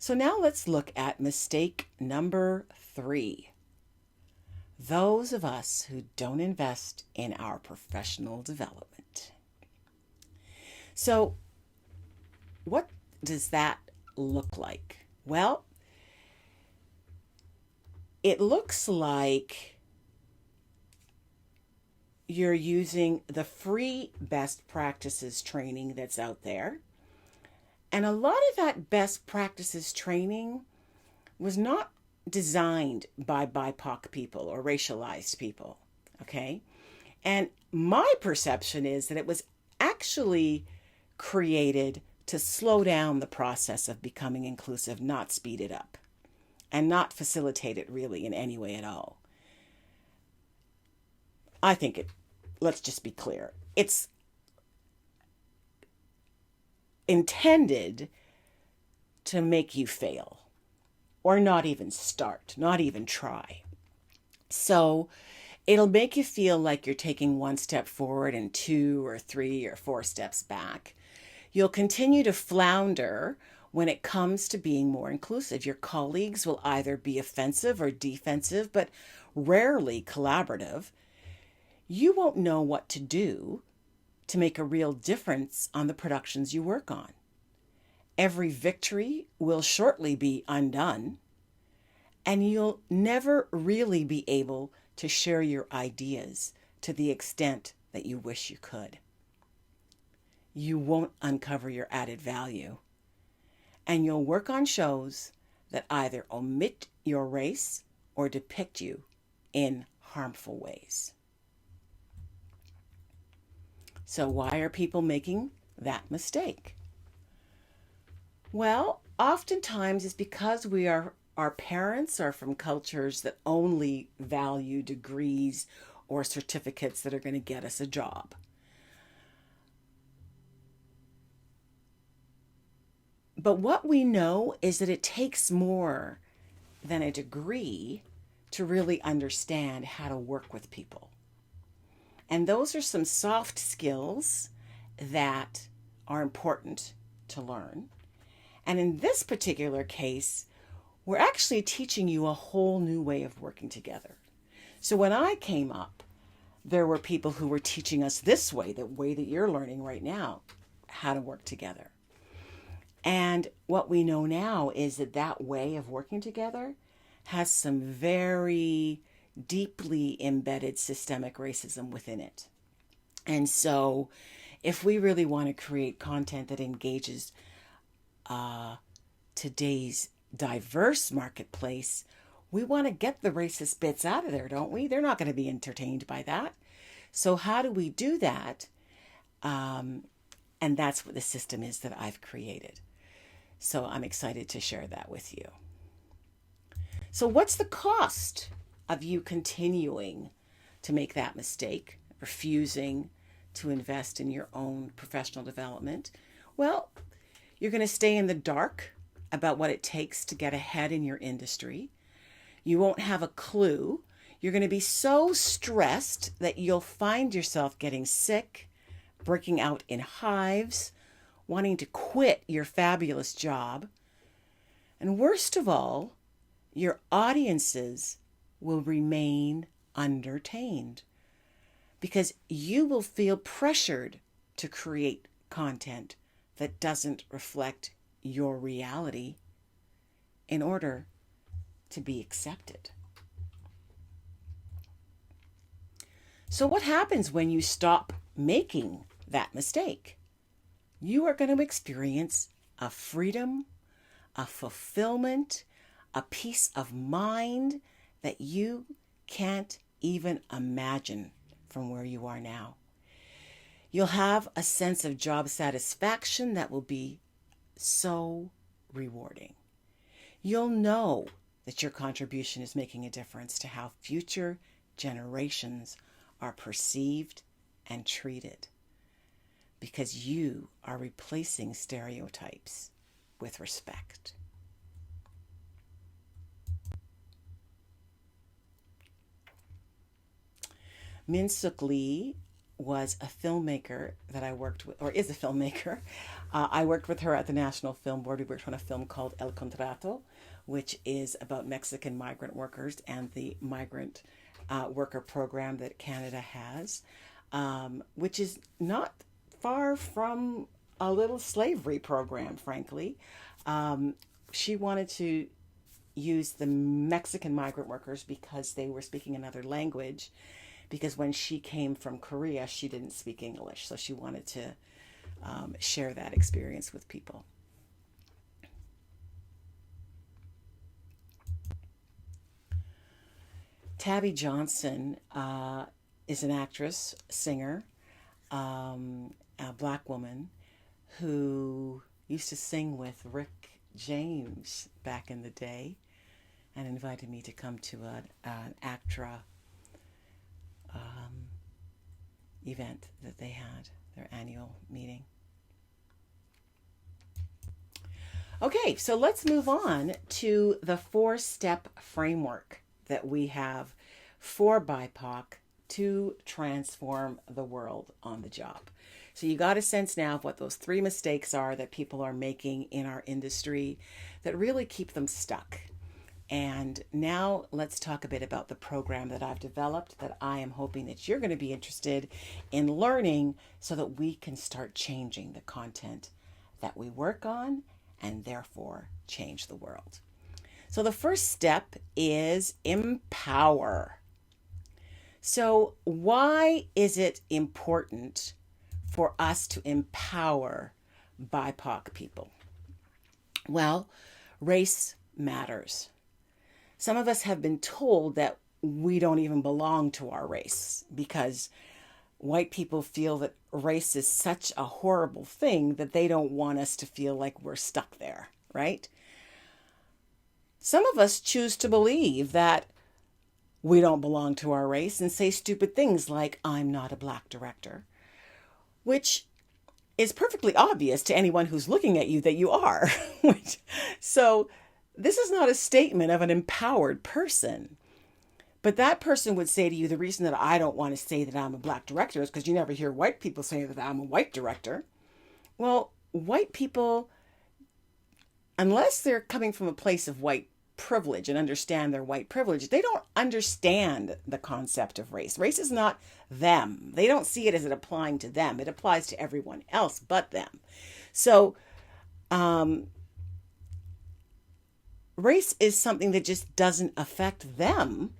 So now let's look at mistake number 3. Those of us who don't invest in our professional development. So what does that look like? Well, it looks like you're using the free best practices training that's out there. And a lot of that best practices training was not designed by BIPOC people or racialized people, okay? And my perception is that it was actually created to slow down the process of becoming inclusive, not speed it up, and not facilitate it really in any way at all. I think let's just be clear, it's intended to make you fail or not even start, not even try. So it'll make you feel like you're taking one step forward and 2 or 3 or 4 steps back. You'll continue to flounder when it comes to being more inclusive. Your colleagues will either be offensive or defensive, but rarely collaborative. You won't know what to do to make a real difference on the productions you work on. Every victory will shortly be undone, and you'll never really be able to share your ideas to the extent that you wish you could. You won't uncover your added value, and you'll work on shows that either omit your race or depict you in harmful ways. So why are people making that mistake? Well, oftentimes it's because our parents are from cultures that only value degrees or certificates that are going to get us a job. But what we know is that it takes more than a degree to really understand how to work with people. And those are some soft skills that are important to learn. And in this particular case, we're actually teaching you a whole new way of working together. So when I came up, there were people who were teaching us this way, the way that you're learning right now, how to work together. And what we know now is that that way of working together has some very deeply embedded systemic racism within it. And so if we really want to create content that engages today's diverse marketplace, we want to get the racist bits out of there, don't we? They're not going to be entertained by that. So how do we do that? And that's what the system is that I've created. So I'm excited to share that with you. So what's the cost of you continuing to make that mistake, refusing to invest in your own professional development? Well, you're going to stay in the dark about what it takes to get ahead in your industry. You won't have a clue. You're going to be so stressed that you'll find yourself getting sick, breaking out in hives, wanting to quit your fabulous job. And worst of all, your audiences will remain undertained because you will feel pressured to create content that doesn't reflect your reality in order to be accepted. So what happens when you stop making that mistake? You are going to experience a freedom, a fulfillment, a peace of mind that you can't even imagine from where you are now. You'll have a sense of job satisfaction that will be so rewarding. You'll know that your contribution is making a difference to how future generations are perceived and treated, because you are replacing stereotypes with respect. Min Suk Lee was a filmmaker that I worked with, or is a filmmaker. I worked with her at the National Film Board. We worked on a film called El Contrato, which is about Mexican migrant workers and the migrant worker program that Canada has, which is not far from a little slavery program, frankly. She wanted to use the Mexican migrant workers because they were speaking another language, because when she came from Korea, she didn't speak English. So she wanted to share that experience with people. Tabby Johnson is an actress, singer, a black woman who used to sing with Rick James back in the day and invited me to come to an ACTRA event that they had, their annual meeting. Okay, so let's move on to the 4-step framework that we have for BIPOC to transform the world on the job. So you got a sense now of what those 3 mistakes are that people are making in our industry that really keep them stuck. And now let's talk a bit about the program that I've developed that I am hoping that you're going to be interested in learning, so that we can start changing the content that we work on and therefore change the world. So the first step is empower. So why is it important for us to empower BIPOC people? Well, race matters. Some of us have been told that we don't even belong to our race because white people feel that race is such a horrible thing that they don't want us to feel like we're stuck there, right? Some of us choose to believe that we don't belong to our race and say stupid things like, I'm not a black director, which is perfectly obvious to anyone who's looking at you that you are. So this is not a statement of an empowered person. But that person would say to you, the reason that I don't want to say that I'm a black director is because you never hear white people say that I'm a white director. Well, white people, unless they're coming from a place of white privilege and understand their white privilege, they don't understand the concept of race. Race is not them. They don't see it as it applying to them. It applies to everyone else but them. So, race is something that just doesn't affect them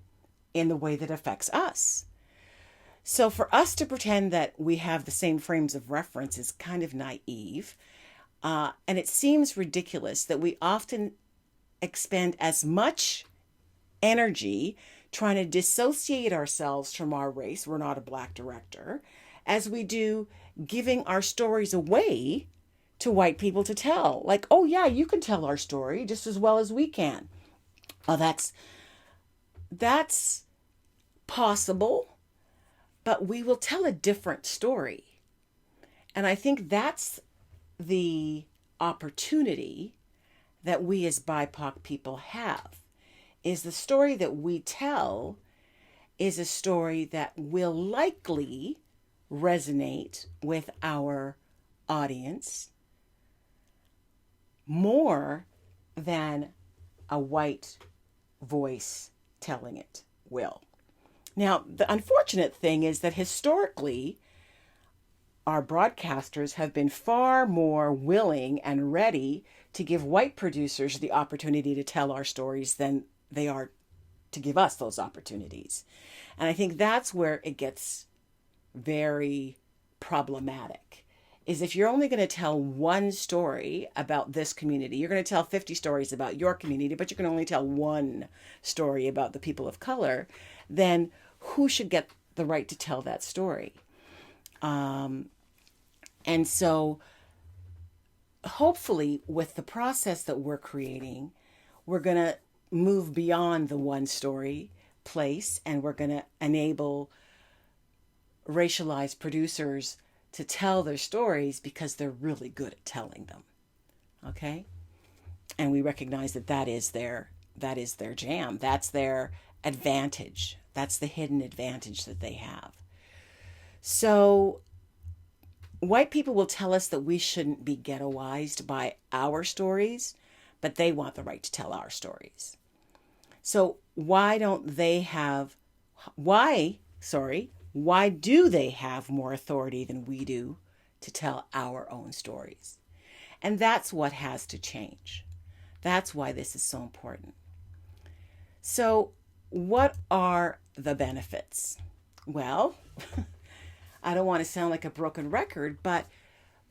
in the way that affects us. So for us to pretend that we have the same frames of reference is kind of naive. And it seems ridiculous that we often expend as much energy trying to dissociate ourselves from our race, we're not a black director, as we do giving our stories away to white people to tell. Like, oh yeah, you can tell our story just as well as we can. Oh, that's possible, but we will tell a different story. And I think that's the opportunity that we as BIPOC people have, is the story that we tell is a story that will likely resonate with our audience more than a white voice telling it will. Now, the unfortunate thing is that historically, our broadcasters have been far more willing and ready to give white producers the opportunity to tell our stories than they are to give us those opportunities. And I think that's where it gets very problematic, is if you're only going to tell one story about this community, you're going to tell 50 stories about your community, but you can only tell one story about the people of color, then who should get the right to tell that story? And so hopefully with the process that we're creating, we're going to move beyond the one story place, and we're going to enable racialized producers to tell their stories because they're really good at telling them. Okay? And we recognize that that is their jam. That's their advantage. That's the hidden advantage that they have. So white people will tell us that we shouldn't be ghettoized by our stories, but they want the right to tell our stories. So why don't they have why do they have more authority than we do to tell our own stories? And that's what has to change. That's why this is so important. So, what are the benefits? Well, I don't want to sound like a broken record, but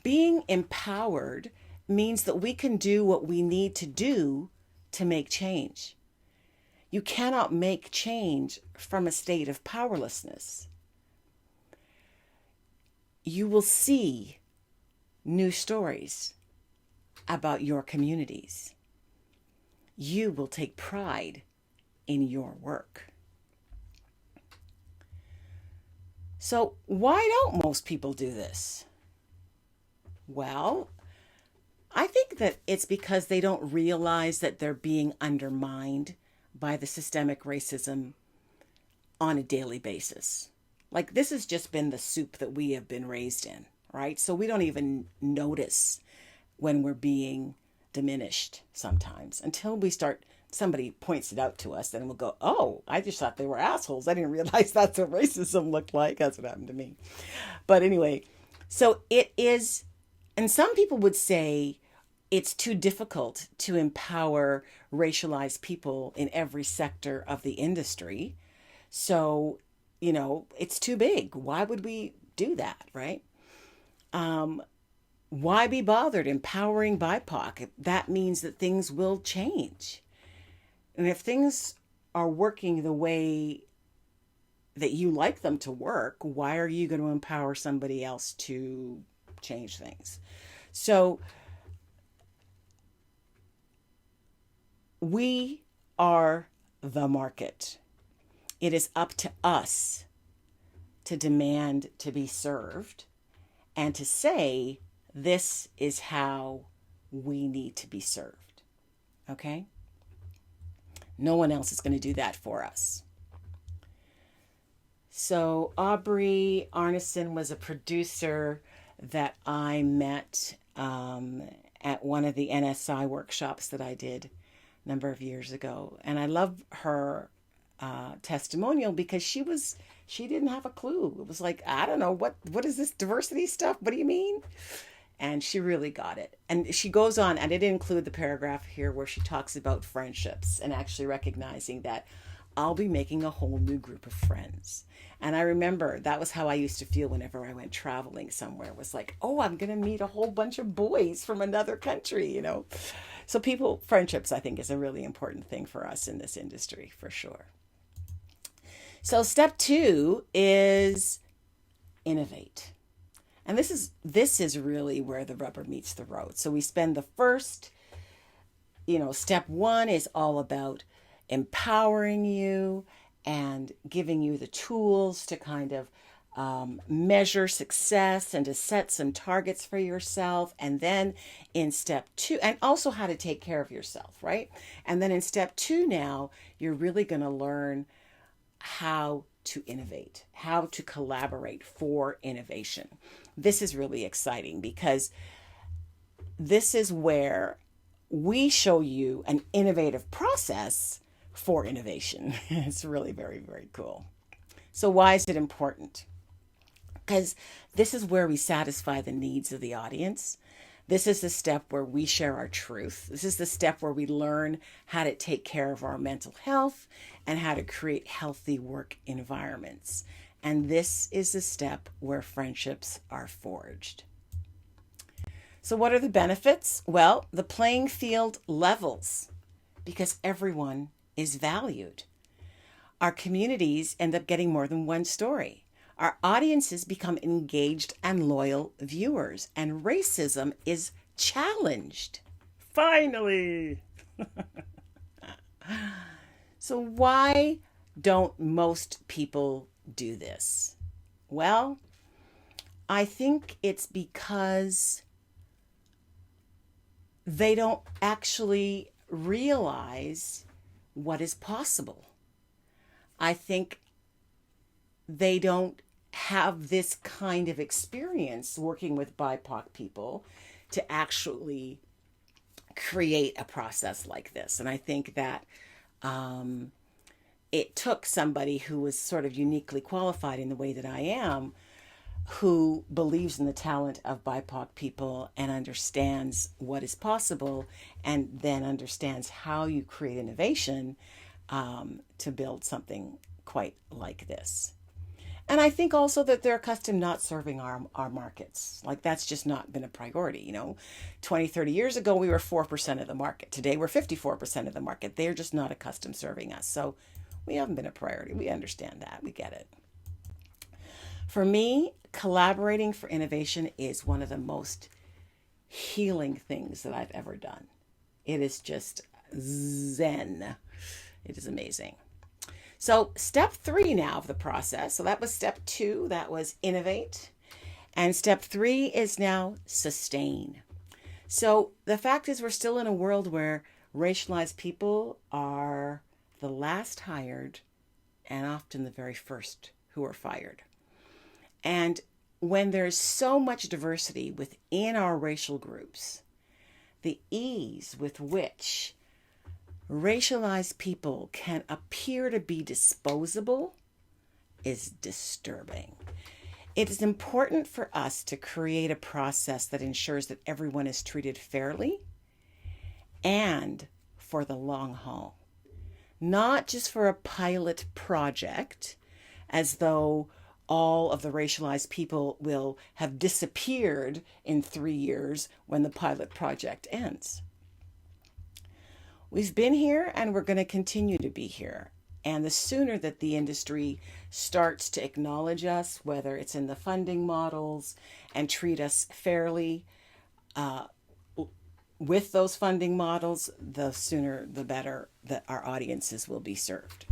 being empowered means that we can do what we need to do to make change. You cannot make change from a state of powerlessness. You will see new stories about your communities. You will take pride in your work. So, why don't most people do this? Well, I think that it's because they don't realize that they're being undermined by the systemic racism on a daily basis. Like, this has just been the soup that we have been raised in, right? So we don't even notice when we're being diminished sometimes until somebody points it out to us, then we'll go, oh, I just thought they were assholes. I didn't realize that's what racism looked like. That's what happened to me. But anyway, so it is, and some people would say it's too difficult to empower racialized people in every sector of the industry. So, it's too big. Why would we do that, right? Why be bothered empowering Bipoc? That means that things will change. And if things are working the way that you like them to work, why are you going to empower somebody else to change things? So we are the market. It is up to us to demand to be served and to say, this is how we need to be served. Okay? No one else is going to do that for us. So Aubrey Arneson was a producer that I met at one of the NSI workshops that I did a number of years ago. And I love her testimonial because she didn't have a clue. It was like, I don't know, what is this diversity stuff? What do you mean? And she really got it. And she goes on, and I didn't include the paragraph here where she talks about friendships and actually recognizing that I'll be making a whole new group of friends. And I remember that was how I used to feel whenever I went traveling somewhere. It was like, oh, I'm going to meet a whole bunch of boys from another country, So friendships, I think, is a really important thing for us in this industry, for sure. So step 2 is innovate. And this is really where the rubber meets the road. So we spend the first, step 1 is all about empowering you and giving you the tools to kind of measure success and to set some targets for yourself. And then in step 2, and also how to take care of yourself, right? And then in step 2 now, you're really going to learn how to innovate, how to collaborate for innovation. This is really exciting because this is where we show you an innovative process for innovation. It's really very, very cool. So why is it important? Because this is where we satisfy the needs of the audience. This is the step where we share our truth. This is the step where we learn how to take care of our mental health and how to create healthy work environments. And this is the step where friendships are forged. So what are the benefits? Well, the playing field levels because everyone is valued. Our communities end up getting more than one story. Our audiences become engaged and loyal viewers, and racism is challenged. Finally! So why don't most people do this? Well, I think it's because they don't actually realize what is possible. I think they don't have this kind of experience working with BIPOC people to actually create a process like this. And I think that it took somebody who was sort of uniquely qualified in the way that I am, who believes in the talent of BIPOC people and understands what is possible, and then understands how you create innovation to build something quite like this. And I think also that they're accustomed not serving our markets. Like, that's just not been a priority. 20, 30 years ago, we were 4% of the market. Today, we're 54% of the market. They're just not accustomed serving us. So we haven't been a priority. We understand that. We get it. For me, collaborating for innovation is one of the most healing things that I've ever done. It is just zen. It is amazing. So step 3 now of the process. So that was step 2. That was innovate. And step 3 is now sustain. So the fact is, we're still in a world where racialized people are the last hired and often the very first who are fired. And when there's so much diversity within our racial groups, the ease with which racialized people can appear to be disposable is disturbing. It is important for us to create a process that ensures that everyone is treated fairly and for the long haul, not just for a pilot project, as though all of the racialized people will have disappeared in 3 years when the pilot project ends. We've been here and we're going to continue to be here. And the sooner that the industry starts to acknowledge us, whether it's in the funding models, and treat us fairly with those funding models, the sooner the better that our audiences will be served.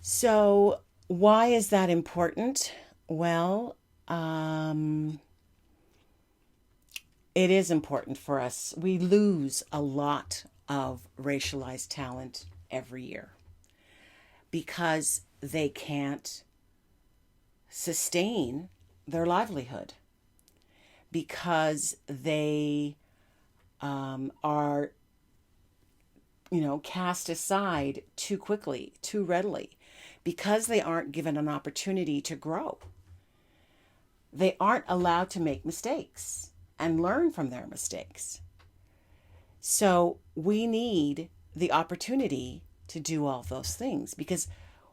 So why is that important? Well, it is important for us. We lose a lot of racialized talent every year because they can't sustain their livelihood, because they are, cast aside too quickly, too readily, because they aren't given an opportunity to grow. They aren't allowed to make mistakes and learn from their mistakes. So we need the opportunity to do all those things, because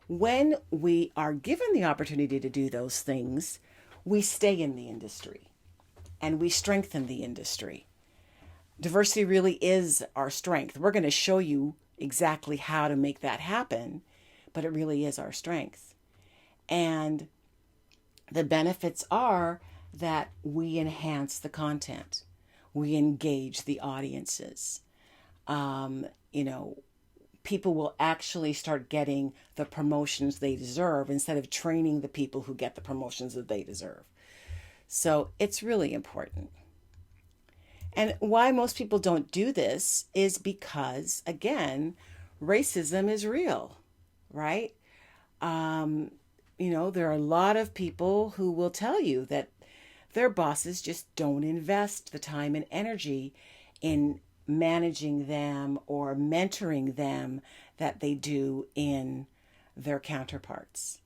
when we are given the opportunity to do those things, we stay in the industry and we strengthen the industry. Diversity really is our strength. We're going to show you exactly how to make that happen, but it really is our strength. And the benefits are that we enhance the content. We engage the audiences. People will actually start getting the promotions they deserve instead of training the people who get the promotions that they deserve. So it's really important. And why most people don't do this is because, again, racism is real, right? There are a lot of people who will tell you that their bosses just don't invest the time and energy in managing them or mentoring them that they do in their counterparts.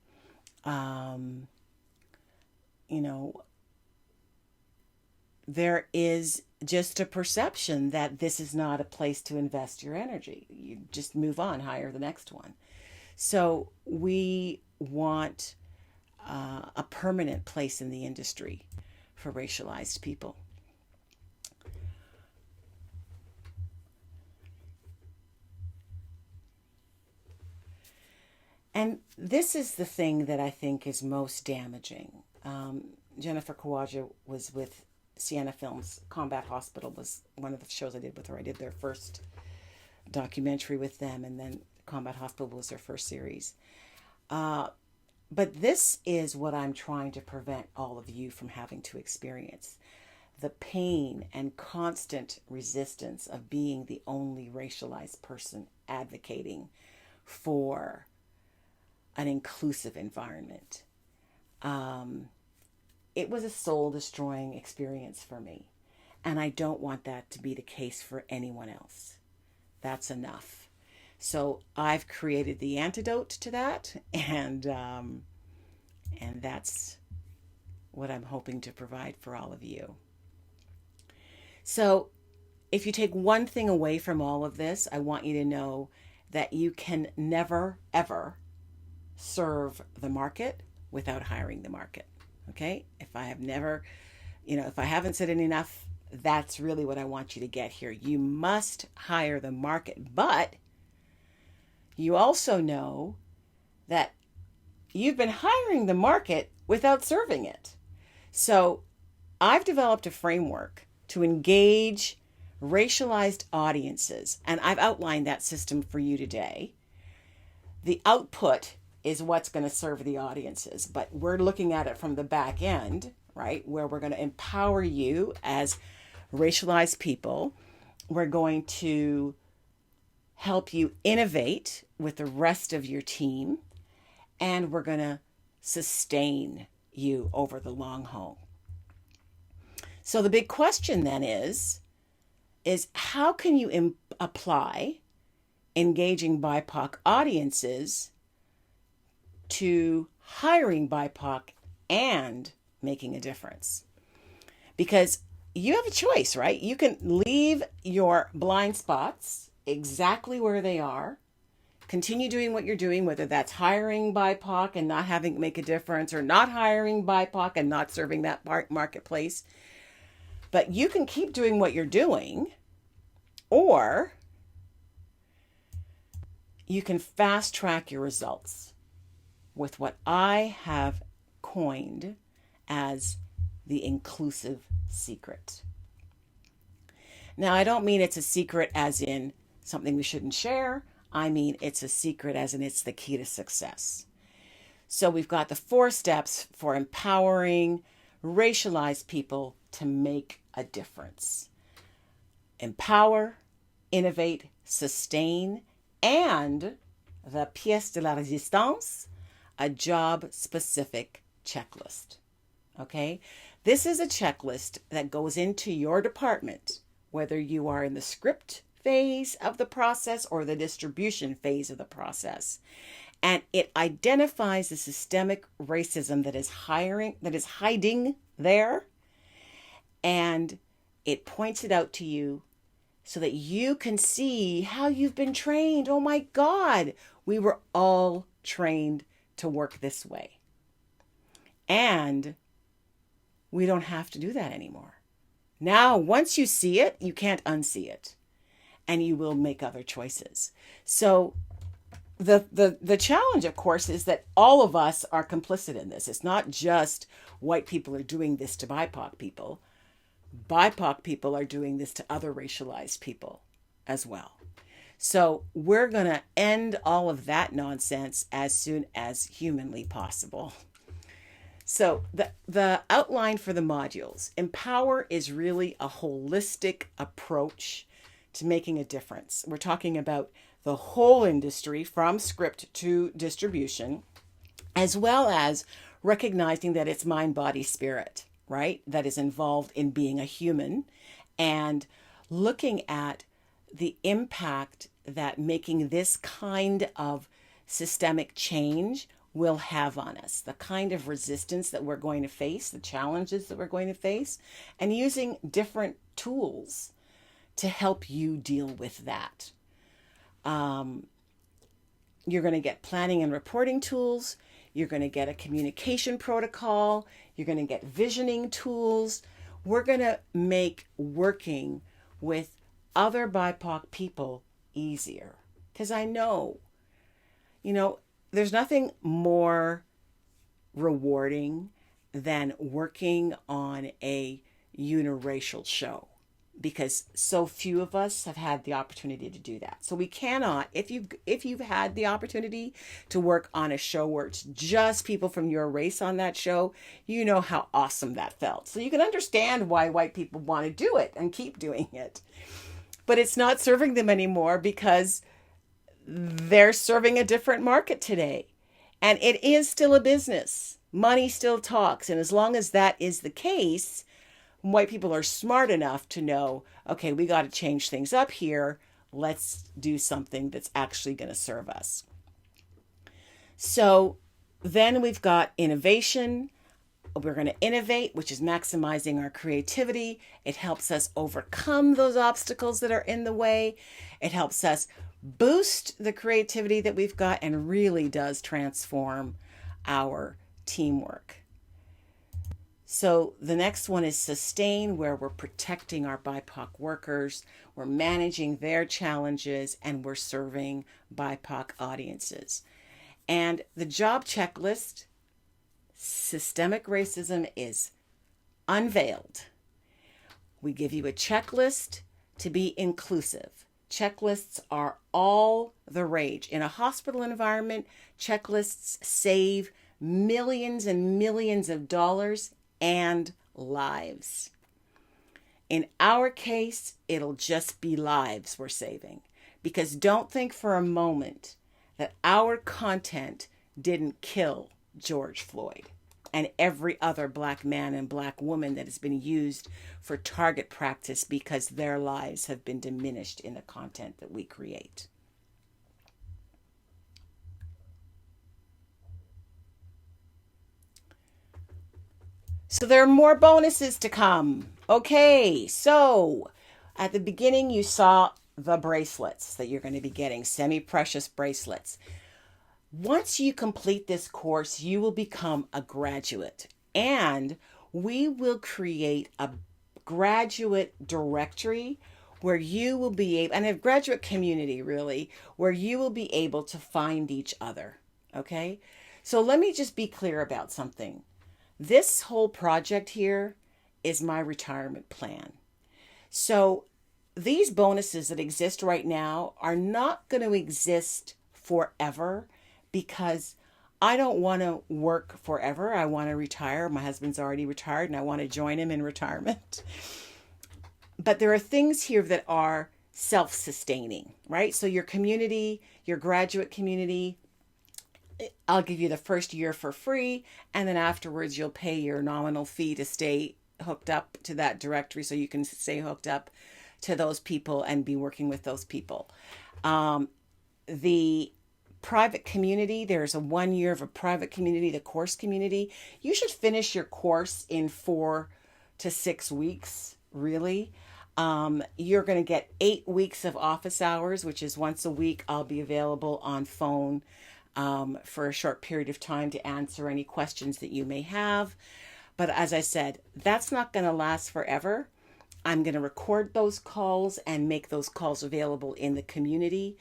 There is just a perception that this is not a place to invest your energy. You just move on, hire the next one. So we want a permanent place in the industry for racialized people. And this is the thing that I think is most damaging. Jennifer Kawaja was with Sienna Films. Combat Hospital was one of the shows I did with her. I did their first documentary with them, and then Combat Hospital was their first series. But this is what I'm trying to prevent all of you from having to experience: the pain and constant resistance of being the only racialized person advocating for an inclusive environment. It was a soul destroying experience for me. And I don't want that to be the case for anyone else. That's enough. So I've created the antidote to that, and that's what I'm hoping to provide for all of you. So if you take one thing away from all of this, I want you to know that you can never, ever serve the market without hiring the market. Okay? If I have never, if I haven't said it enough, that's really what I want you to get here. You must hire the market, but you also know that you've been hiring the market without serving it. So I've developed a framework to engage racialized audiences, and I've outlined that system for you today. The output is what's going to serve the audiences, but we're looking at it from the back end, right? Where we're going to empower you as racialized people. We're going to help you innovate with the rest of your team, and we're going to sustain you over the long haul. So the big question then is how can you apply engaging BIPOC audiences to hiring BIPOC and making a difference? Because you have a choice, right? You can leave your blind spots exactly where they are, continue doing what you're doing, whether that's hiring BIPOC and not having it make a difference, or not hiring BIPOC and not serving that marketplace. But you can keep doing what you're doing, or you can fast track your results with what I have coined as the inclusive secret. Now, I don't mean it's a secret as in something we shouldn't share. I mean it's a secret as in it's the key to success. So we've got the 4 steps for empowering racialized people to make a difference: empower, innovate, sustain, and the pièce de la résistance, a job-specific checklist. Okay? This is a checklist that goes into your department, whether you are in the script phase of the process or the distribution phase of the process. And it identifies the systemic racism that is hiding there, and it points it out to you so that you can see how you've been trained. Oh my God, we were all trained to work this way. And we don't have to do that anymore. Now, once you see it, you can't unsee it, and you will make other choices. So the challenge, of course, is that all of us are complicit in this. It's not just white people are doing this to BIPOC people. BIPOC people are doing this to other racialized people as well. So we're going to end all of that nonsense as soon as humanly possible. So the outline for the modules: empower is really a holistic approach to making a difference. We're talking about the whole industry from script to distribution, as well as recognizing that it's mind, body, spirit, right? That is involved in being a human, and looking at the impact that making this kind of systemic change will have on us, the kind of resistance that we're going to face, the challenges that we're going to face, and using different tools to help you deal with that. You're going to get planning and reporting tools. You're going to get a communication protocol. You're going to get visioning tools. We're going to make working with other BIPOC people easier. Because I know, there's nothing more rewarding than working on a uniracial show. because so few of us have had the opportunity to do that. So we cannot, if you've had the opportunity to work on a show where it's just people from your race on that show, you know how awesome that felt. So you can understand why white people want to do it and keep doing it. But it's not serving them anymore because they're serving a different market today. And it is still a business. Money still talks. And as long as that is the case, white people are smart enough to know, okay, we got to change things up here. Let's do something that's actually going to serve us. So then we've got innovation. We're going to innovate, which is maximizing our creativity. It helps us overcome those obstacles that are in the way. It helps us boost the creativity that we've got and really does transform our teamwork. So the next one is sustain, where we're protecting our BIPOC workers, we're managing their challenges, and we're serving BIPOC audiences. And the job checklist, systemic racism, is unveiled. We give you a checklist to be inclusive. Checklists are all the rage. In a hospital environment, checklists save millions and millions of dollars and lives. In our case, it'll just be lives we're saving. Because don't think for a moment that our content didn't kill George Floyd and every other black man and black woman that has been used for target practice because their lives have been diminished in the content that we create. So there are more bonuses to come. Okay, so at the beginning you saw the bracelets that you're going to be getting, semi-precious bracelets. Once you complete this course, you will become a graduate, and we will create a graduate directory where you will be able, and a graduate community really, where you will be able to find each other. Okay, so let me just be clear about something. This whole project here is my retirement plan. So these bonuses that exist right now are not going to exist forever because I don't want to work forever. I want to retire. My husband's already retired and I want to join him in retirement. But there are things here that are self-sustaining, right? So your community, your graduate community, I'll give you the first year for free, and then afterwards you'll pay your nominal fee to stay hooked up to that directory so you can stay hooked up to those people and be working with those people. The private community, there's a 1 year of a private community, the course community. You should finish your course in 4 to 6 weeks, really. You're going to get 8 weeks of office hours, which is once a week. I'll be available on phone for a short period of time to answer any questions that you may have. But as I said, that's not going to last forever. I'm going to record those calls and make those calls available in the community.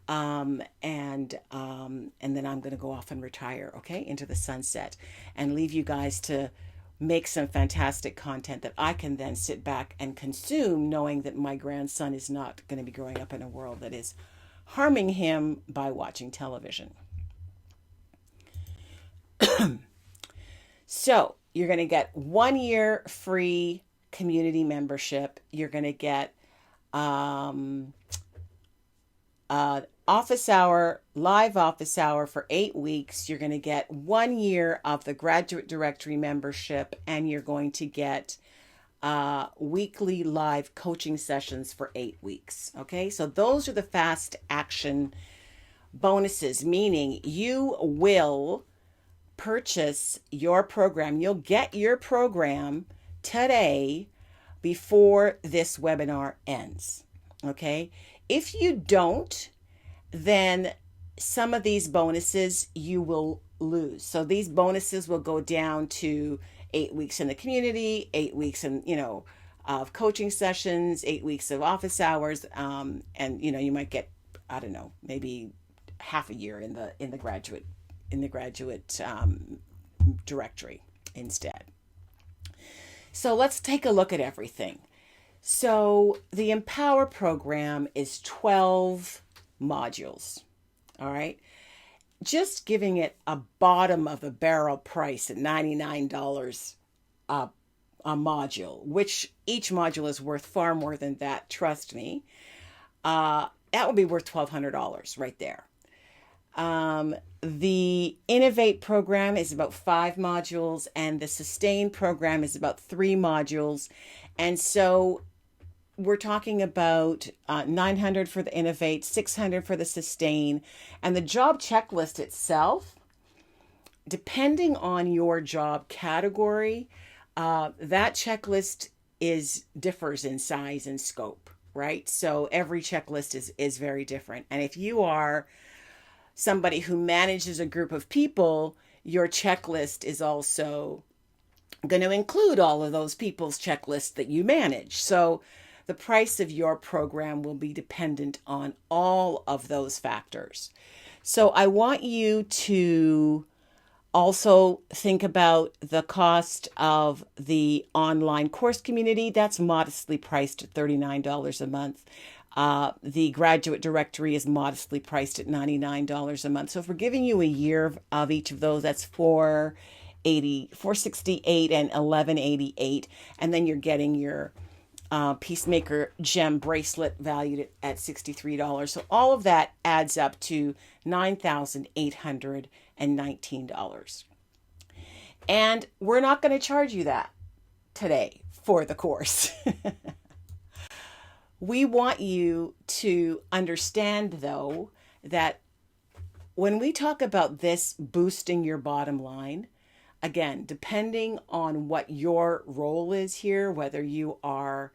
And then I'm going to go off and retire, okay, into the sunset and leave you guys to make some fantastic content that I can then sit back and consume, knowing that my grandson is not going to be growing up in a world that is harming him by watching television. So you're going to get 1 year free community membership. You're going to get office hour, live office hour for 8 weeks. You're going to get 1 year of the graduate directory membership, and you're going to get weekly live coaching sessions for 8 weeks. Okay, so those are the fast action bonuses, meaning you will purchase your program. You'll get your program today before this webinar ends. Okay, if you don't, then some of these bonuses you will lose. So these bonuses will go down to 8 weeks in the community, 8 weeks in, of coaching sessions, 8 weeks of office hours. And, you might get, I don't know, maybe half a year in the graduate directory instead. So let's take a look at everything. So the Empower program is 12 modules. All right. Just giving it a bottom of the barrel price at $99 a, a module, which each module is worth far more than that. Trust me. That would be worth $1,200 right there. The Innovate program is about 5 modules, and the Sustain program is about 3 modules. And so we're talking about 900 for the Innovate, 600 for the Sustain, and the job checklist itself, depending on your job category, that checklist differs in size and scope, right? So every checklist is very different. And if you are somebody who manages a group of people, your checklist is also going to include all of those people's checklists that you manage. So the price of your program will be dependent on all of those factors. So I want you to also think about the cost of the online course community. That's modestly priced at $39 a month. The graduate directory is modestly priced at $99 a month. So if we're giving you a year of each of those, that's $468 and $1188, and then you're getting your Peacemaker gem bracelet valued at $63. So all of that adds up to $9,819. And we're not going to charge you that today for the course. We want you to understand, though, that when we talk about this boosting your bottom line, again, depending on what your role is here, whether you are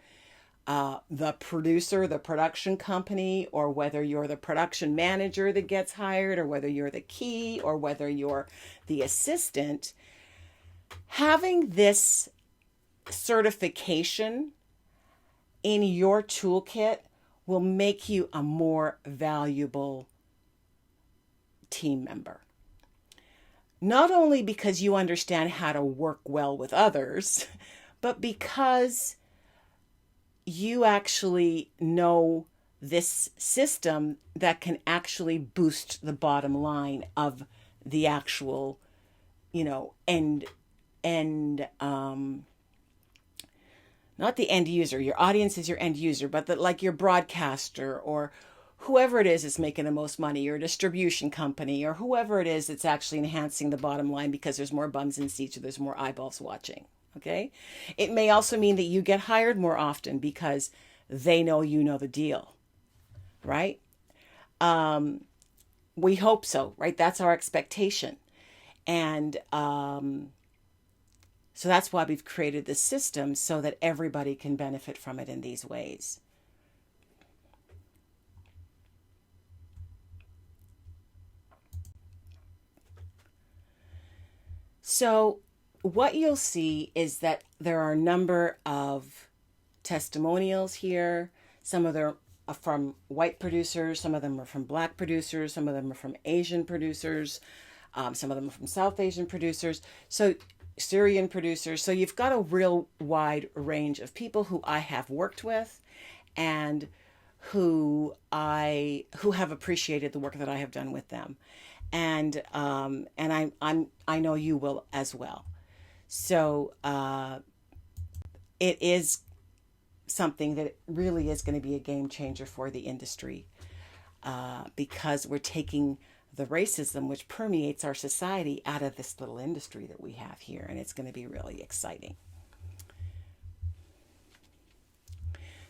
the producer, the production company, or whether you're the production manager that gets hired, or whether you're the key, or whether you're the assistant, having this certification in your toolkit will make you a more valuable team member. Not only because you understand how to work well with others, but because you actually know this system that can actually boost the bottom line of the actual, not the end user. Your audience is your end user, but like your broadcaster or whoever it is that's making the most money, your distribution company, or whoever it is that's actually enhancing the bottom line because there's more bums in seats or there's more eyeballs watching. Okay. It may also mean that you get hired more often because they know you know the deal, right? We hope so, right? That's our expectation. And so that's why we've created this system so that everybody can benefit from it in these ways. So what you'll see is that there are a number of testimonials here. Some of them are from white producers, some of them are from black producers, some of them are from Asian producers, some of them are from South Asian producers. So Syrian producers. So you've got a real wide range of people who I have worked with and who have appreciated the work that I have done with them. And I know you will as well. So it is something that really is going to be a game changer for the industry because we're taking the racism which permeates our society out of this little industry that we have here, and it's going to be really exciting.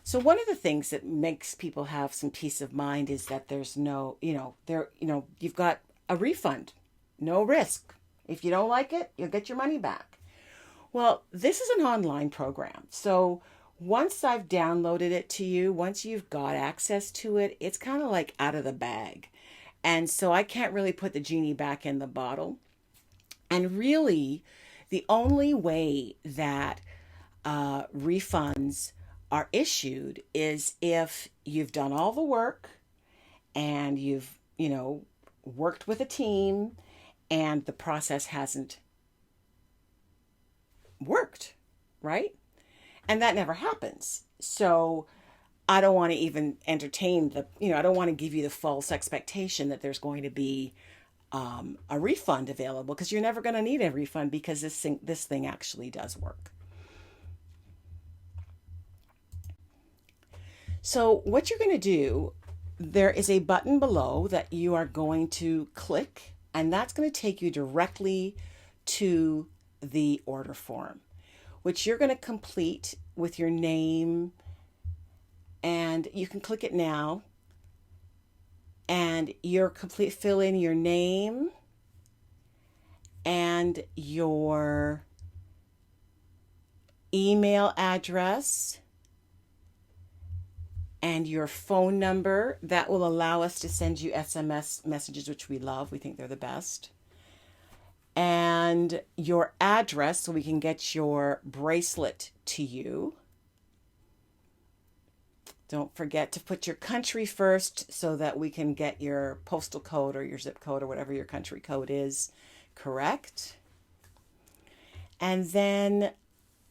So one of the things that makes people have some peace of mind is that there's no, you've got a refund, no risk. If you don't like it, you'll get your money back. Well, this is an online program. So once I've downloaded it to you, once you've got access to it, it's kind of like out of the bag. And so I can't really put the genie back in the bottle. And really, the only way that refunds are issued is if you've done all the work and you've, worked with a team and the process hasn't worked, right? And that never happens. So I don't want to even entertain I don't want to give you the false expectation that there's going to be a refund available, because you're never going to need a refund, because this thing actually does work. So what you're going to do, there is a button below that you are going to click, and that's going to take you directly to the order form, which you're going to complete with your name, and you can click it now, and fill in your name and your email address and your phone number. That will allow us to send you SMS messages, which we love. We think they're the best. And your address, so we can get your bracelet to you. Don't forget to put your country first, so that we can get your postal code or your zip code or whatever your country code is correct. And then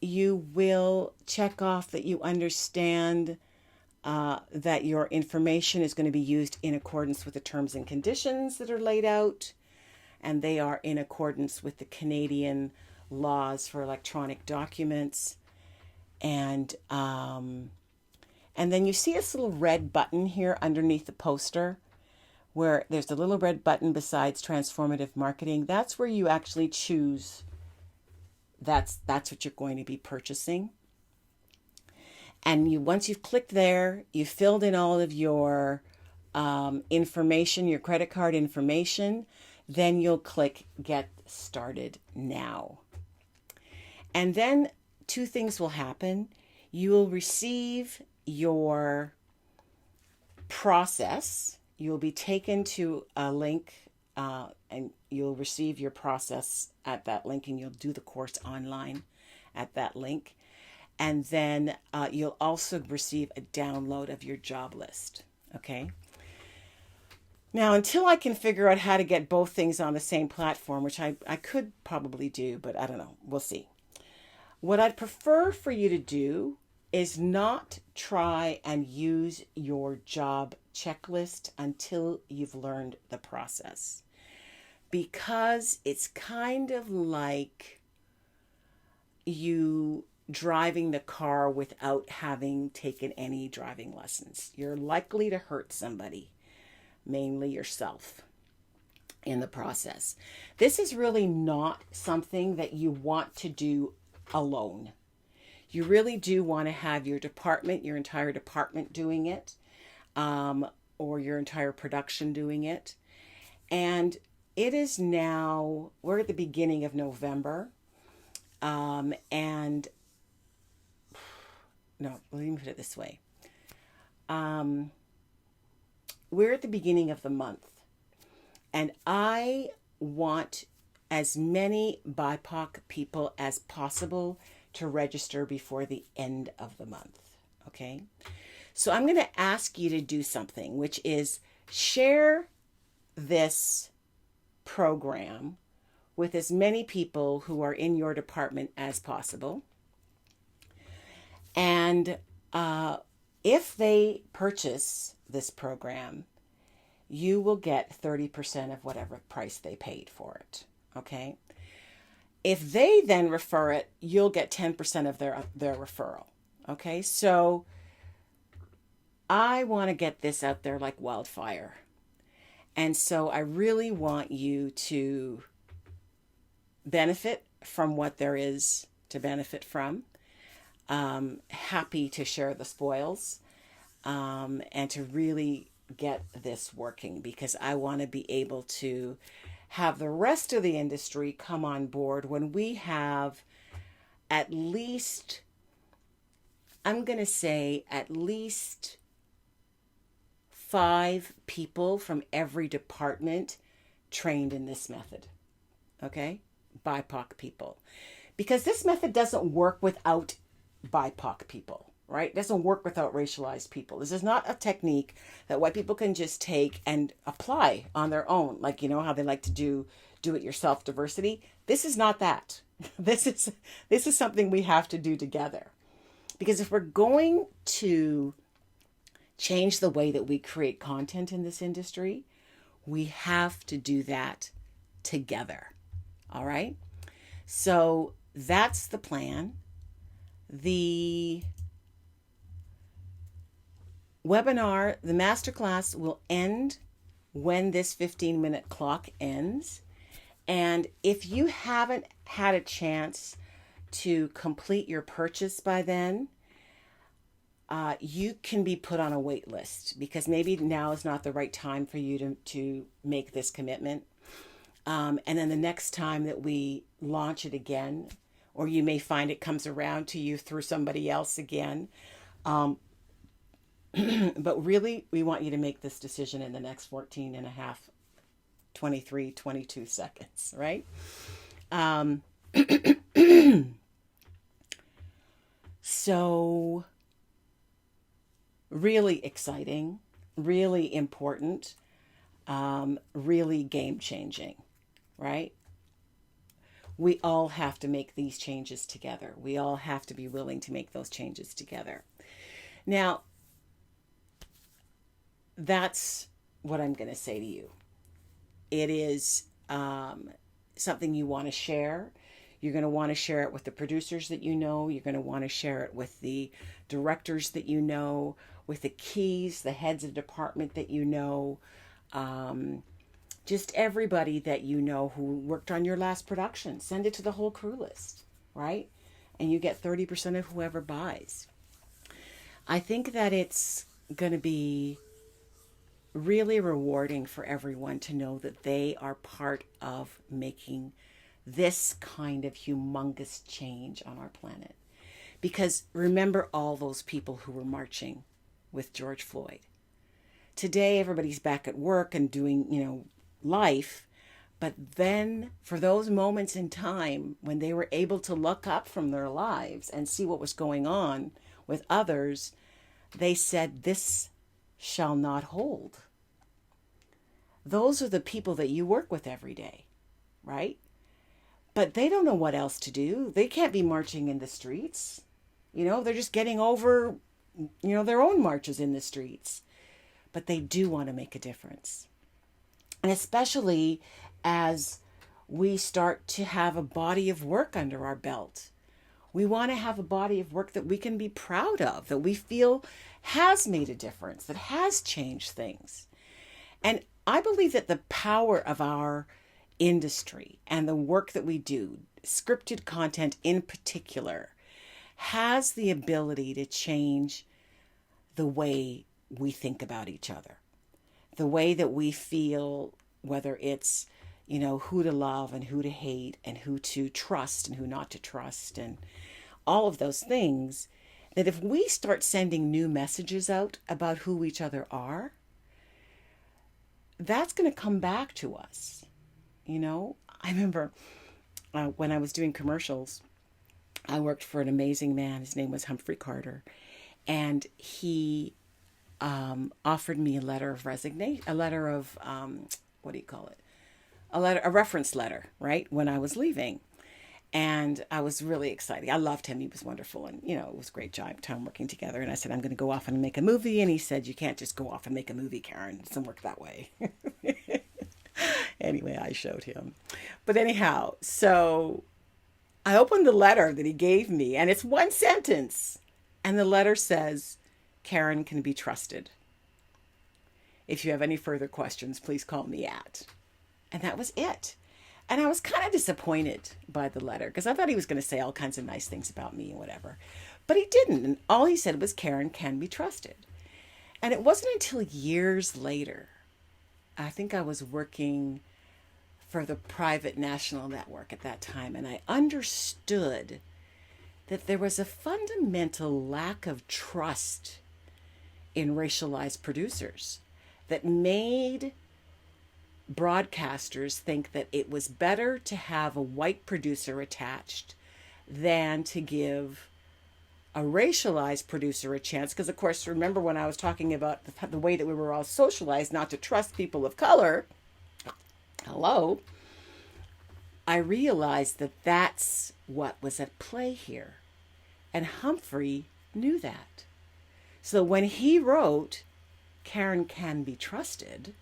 you will check off that you understand that your information is going to be used in accordance with the terms and conditions that are laid out, and they are in accordance with the Canadian laws for electronic documents. And then you see this little red button here underneath the poster, where there's a little red button besides transformative marketing. That's where you actually choose. That's what you're going to be purchasing. And once you've clicked there, you've filled in all of your information, your credit card information, then you'll click Get Started Now. And then two things will happen. You will receive your process. You'll be taken to a link, and you'll receive your process at that link, and you'll do the course online at that link. And then you'll also receive a download of your job list. Okay. Now, until I can figure out how to get both things on the same platform, which I could probably do, but I don't know. We'll see. What I'd prefer for you to do is not try and use your job checklist until you've learned the process, because it's kind of like you driving the car without having taken any driving lessons. You're likely to hurt somebody, mainly yourself, in the process. This is really not something that you want to do alone. You really do want to have your department, your entire department doing it, or your entire production doing it. And it is now, we're at the beginning of November, and no, let me put it this way. We're at the beginning of the month, and I want as many BIPOC people as possible to register before the end of the month. Okay? So I'm going to ask you to do something, which is share this program with as many people who are in your department as possible. And if they purchase this program, you will get 30% of whatever price they paid for it. Okay? If they then refer it, you'll get 10% of their referral. Okay? So I want to get this out there like wildfire. And so I really want you to benefit from what there is to benefit from. Happy to share the spoils, and to really get this working, because I want to be able to have the rest of the industry come on board when we have at least, I'm going to say at least 5 people from every department trained in this method. Okay? BIPOC people. Because this method doesn't work without BIPOC people, right? It doesn't work without racialized people. This is not a technique that white people can just take and apply on their own, like, you know, how they like to do it yourself diversity. This is not that. This is something we have to do together. Because if we're going to change the way that we create content in this industry, we have to do that together. All right? So that's the plan. The webinar, the masterclass will end when this 15-minute clock ends. And if you haven't had a chance to complete your purchase by then, you can be put on a wait list, because maybe now is not the right time for you to make this commitment. And then the next time that we launch it again, or you may find it comes around to you through somebody else again. But really, we want you to make this decision in the next 14 and a half, 23, 22 seconds, right? So really exciting, really important, really game-changing, right? We all have to make these changes together. We all have to be willing to make those changes together. Now, that's what I'm going to say to you. It is something you want to share. You're going to want to share it with the producers that you know. You're going to want to share it with the directors that you know, with the keys, the heads of department that you know, just everybody that you know who worked on your last production. Send it to the whole crew list, right? And you get 30% of whoever buys. I think that it's going to be really rewarding for everyone to know that they are part of making this kind of humongous change on our planet. Because remember all those people who were marching with George Floyd. Today, everybody's back at work and doing, life. But then for those moments in time when they were able to look up from their lives and see what was going on with others, they said, "This shall not hold." Those are the people that you work with every day, right? But they don't know what else to do. They can't be marching in the streets. They're just getting over, their own marches in the streets. But they do want to make a difference. And especially as we start to have a body of work under our belt. We want to have a body of work that we can be proud of, that we feel has made a difference, that has changed things. And I believe that the power of our industry and the work that we do, scripted content in particular, has the ability to change the way we think about each other, the way that we feel, whether it's, who to love and who to hate and who to trust and who not to trust and all of those things, that if we start sending new messages out about who each other are, that's going to come back to us. I remember when I was doing commercials, I worked for an amazing man. His name was Humphrey Carter. And he offered me a letter of resignation, a letter of, a reference letter, right? When I was leaving. And I was really excited. I loved him. He was wonderful. And, it was a great time working together. And I said, "I'm going to go off and make a movie." And he said, "You can't just go off and make a movie, Karen. It doesn't work that way." Anyway, I showed him. But anyhow, so I opened the letter that he gave me, and it's one sentence. And the letter says, "Karen can be trusted. If you have any further questions, please call me at." And that was it. And I was kind of disappointed by the letter because I thought he was going to say all kinds of nice things about me and whatever. But he didn't. And all he said was, "Karen can be trusted." And it wasn't until years later, I think I was working for the private national network at that time, and I understood that there was a fundamental lack of trust in racialized producers that made broadcasters think that it was better to have a white producer attached than to give a racialized producer a chance. Because, of course, remember when I was talking about the way that we were all socialized not to trust people of color, hello, I realized that that's what was at play here. And Humphrey knew that. So when he wrote, Karen can be trusted,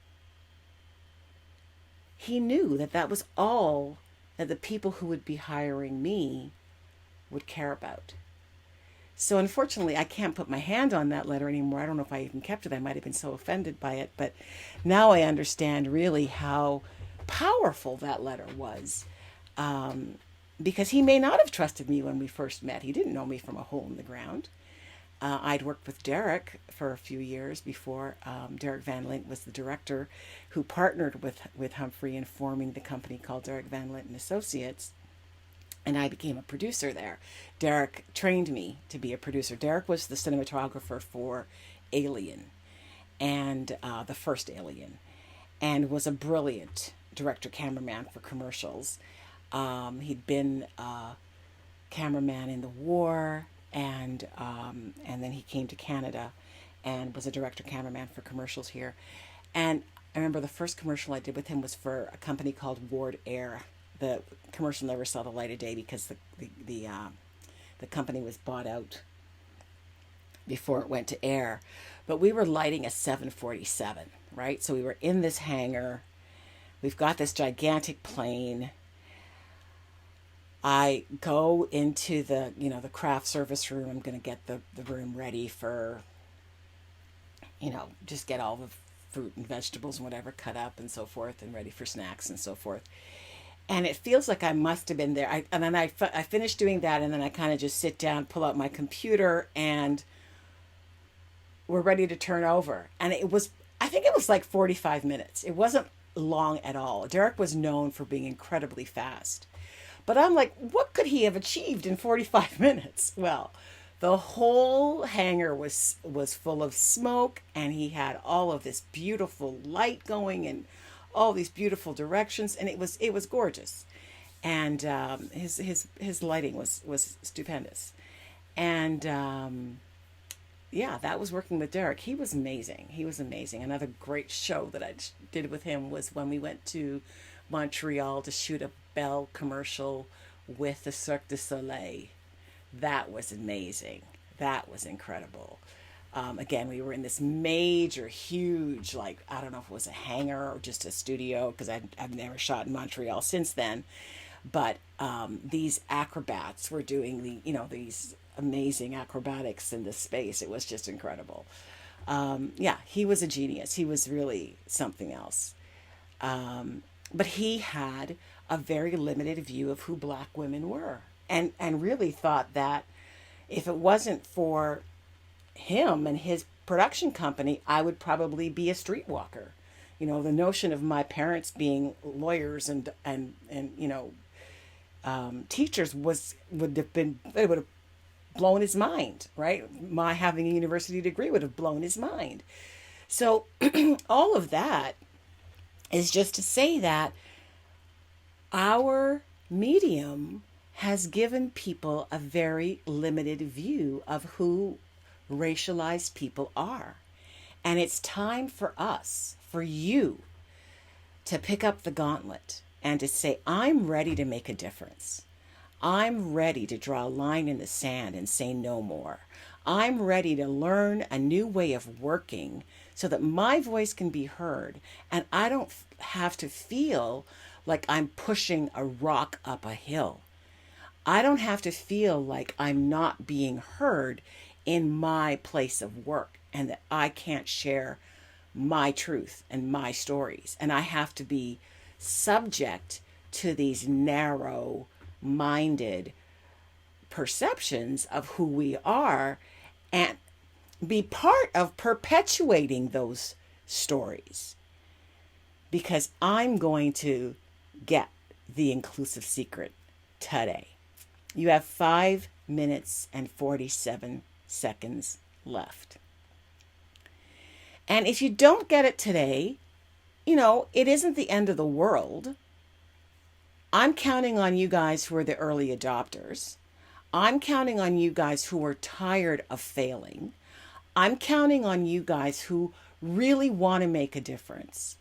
he knew that that was all that the people who would be hiring me would care about. So unfortunately, I can't put my hand on that letter anymore. I don't know if I even kept it. I might have been so offended by it. But now I understand really how powerful that letter was. Because he may not have trusted me when we first met. He didn't know me from a hole in the ground. I'd worked with Derek for a few years before. Derek Van Lint was the director who partnered with Humphrey in forming the company called Derek Van Lint and Associates. And I became a producer there. Derek trained me to be a producer. Derek was the cinematographer for Alien, and the first Alien, and was a brilliant director cameraman for commercials. He'd been a cameraman in the war, and then he came to Canada and was a director cameraman for commercials here. And I remember the first commercial I did with him was for a company called Ward Air. The commercial never saw the light of day because the company was bought out before it went to air. But we were lighting a 747, right? So we were in this hangar. We've got this gigantic plane. I go into the craft service room. I'm going to get the room ready for, just get all the fruit and vegetables and whatever cut up and so forth and ready for snacks and so forth. And it feels like I must have been there. And then I finished doing that, and then I kind of just sit down, pull out my computer, and we're ready to turn over. And I think it was like 45 minutes. It wasn't long at all. Derek was known for being incredibly fast. But I'm like, what could he have achieved in 45 minutes? Well, the whole hangar was full of smoke, and he had all of this beautiful light going and all these beautiful directions, and it was gorgeous, and his lighting was stupendous, and that was working with Derek. He was amazing. Another great show that I did with him was when we went to Montreal to shoot a Bell commercial with the Cirque du Soleil. That was amazing. That was incredible. Again, we were in this major, huge, I don't know if it was a hangar or just a studio, because I've never shot in Montreal since then. But these acrobats were doing these amazing acrobatics in this space. It was just incredible. He was a genius. He was really something else. But he had a very limited view of who Black women were, and really thought that if it wasn't for him and his production company, I would probably be a streetwalker. The notion of my parents being lawyers and teachers would have blown his mind, right? My having a university degree would have blown his mind. So all of that is just to say that our medium has given people a very limited view of who racialized people are. And it's time for us, for you, to pick up the gauntlet and to say, I'm ready to make a difference. I'm ready to draw a line in the sand and say no more. I'm ready to learn a new way of working so that my voice can be heard, and I don't have to feel like I'm pushing a rock up a hill. I don't have to feel like I'm not being heard in my place of work, and that I can't share my truth and my stories. And I have to be subject to these narrow-minded perceptions of who we are, and be part of perpetuating those stories. Because I'm going to get the inclusive secret today. You have 5 minutes and 47 seconds left. And if you don't get it today, it isn't the end of the world. I'm counting on you guys who are the early adopters. I'm counting on you guys who are tired of failing. I'm counting on you guys who really want to make a difference,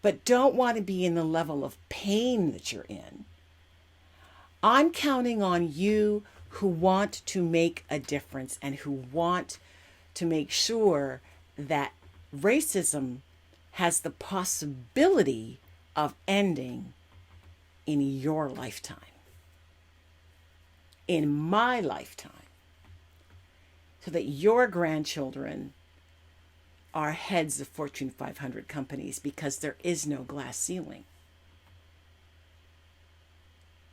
but don't want to be in the level of pain that you're in. I'm counting on you who want to make a difference and who want to make sure that racism has the possibility of ending in your lifetime, in my lifetime, so that your grandchildren are heads of Fortune 500 companies, because there is no glass ceiling.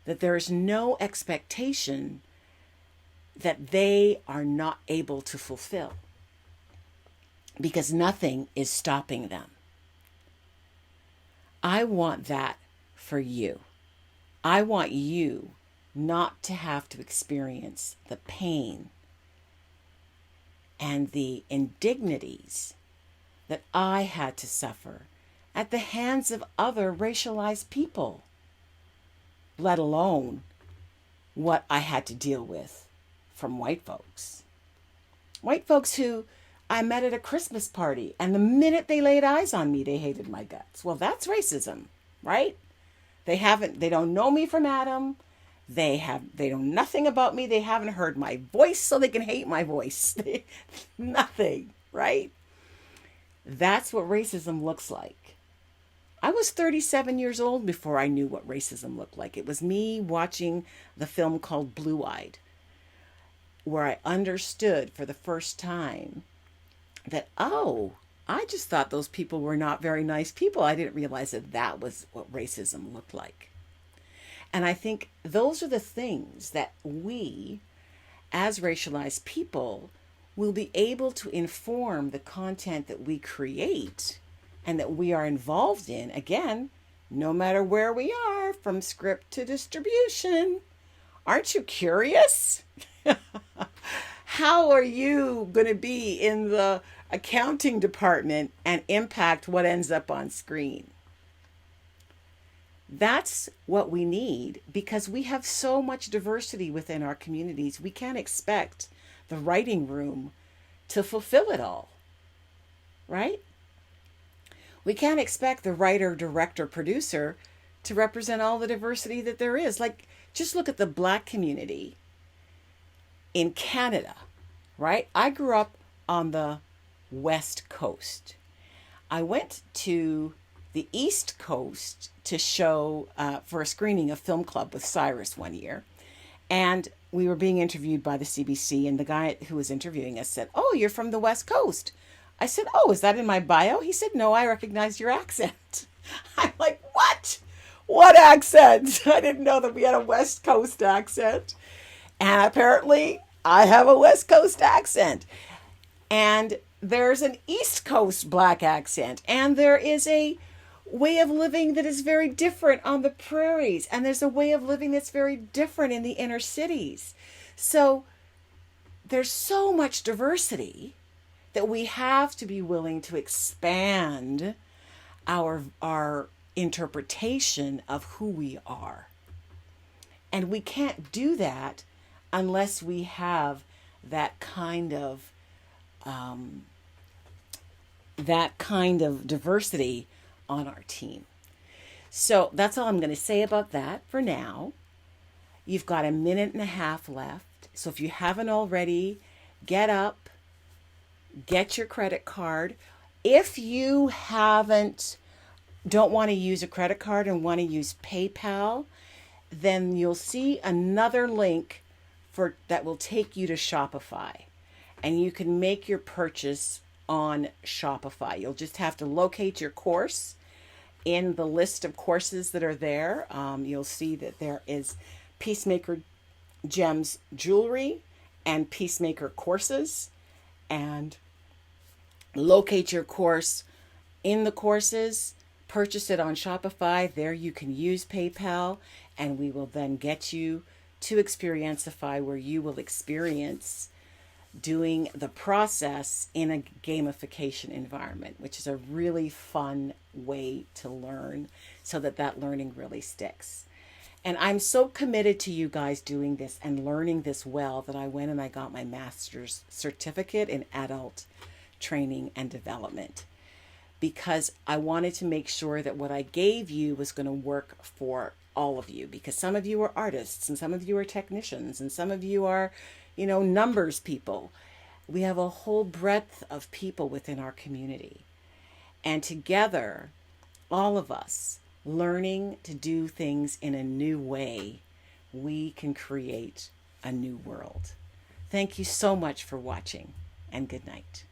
That there is no expectation that they are not able to fulfill, because nothing is stopping them. I want that for you. I want you not to have to experience the pain and the indignities that I had to suffer at the hands of other racialized people, let alone what I had to deal with from white folks. White folks who I met at a Christmas party, and the minute they laid eyes on me, they hated my guts. Well, that's racism, right? They don't know me from Adam. They know nothing about me. They haven't heard my voice, so they can hate my voice. Nothing, right? That's what racism looks like. I was 37 years old before I knew what racism looked like. It was me watching the film called Blue-Eyed, where I understood for the first time that, oh, I just thought those people were not very nice people. I didn't realize that that was what racism looked like. And I think those are the things that we, as racialized people, will be able to inform the content that we create and that we are involved in, again, no matter where we are, from script to distribution. Aren't you curious? How are you going to be in the accounting department and impact what ends up on screen? That's what we need, because we have so much diversity within our communities. We can't expect the writing room to fulfill it all, right? We can't expect the writer, director, producer to represent all the diversity that there is. Like, just look at the Black community in Canada, right? I grew up on the West Coast. I went to the East Coast to show for a screening of Film Club with Cyrus one year. And we were being interviewed by the CBC, and the guy who was interviewing us said, "Oh, you're from the West Coast." I said, "Oh, is that in my bio?" He said, "No, I recognize your accent." I'm like, what? What accent? I didn't know that we had a West Coast accent. And apparently I have a West Coast accent. And there's an East Coast Black accent. And there is a way of living that is very different on the prairies. And there's a way of living that's very different in the inner cities. So there's so much diversity that we have to be willing to expand our interpretation of who we are. And we can't do that unless we have that kind of diversity on our team. So that's all I'm going to say about that for now. You've got a minute and a half left. So if you haven't already, get up, get your credit card. If you don't want to use a credit card and want to use PayPal, then you'll see another link that will take you to Shopify. And you can make your purchase on Shopify. You'll just have to locate your course in the list of courses that are there. You'll see that there is Peacemaker Gems Jewelry and Peacemaker Courses. And locate your course in the courses, purchase it on Shopify. There you can use PayPal, and we will then get you to Experienceify, where you will experience doing the process in a gamification environment, which is a really fun way to learn, so that learning really sticks. And I'm so committed to you guys doing this and learning this well that I went and I got my master's certificate in adult training and development, because I wanted to make sure that what I gave you was going to work for all of you, because some of you are artists and some of you are technicians and some of you are, numbers people. We have a whole breadth of people within our community. And together, all of us learning to do things in a new way, we can create a new world. Thank you so much for watching, and good night.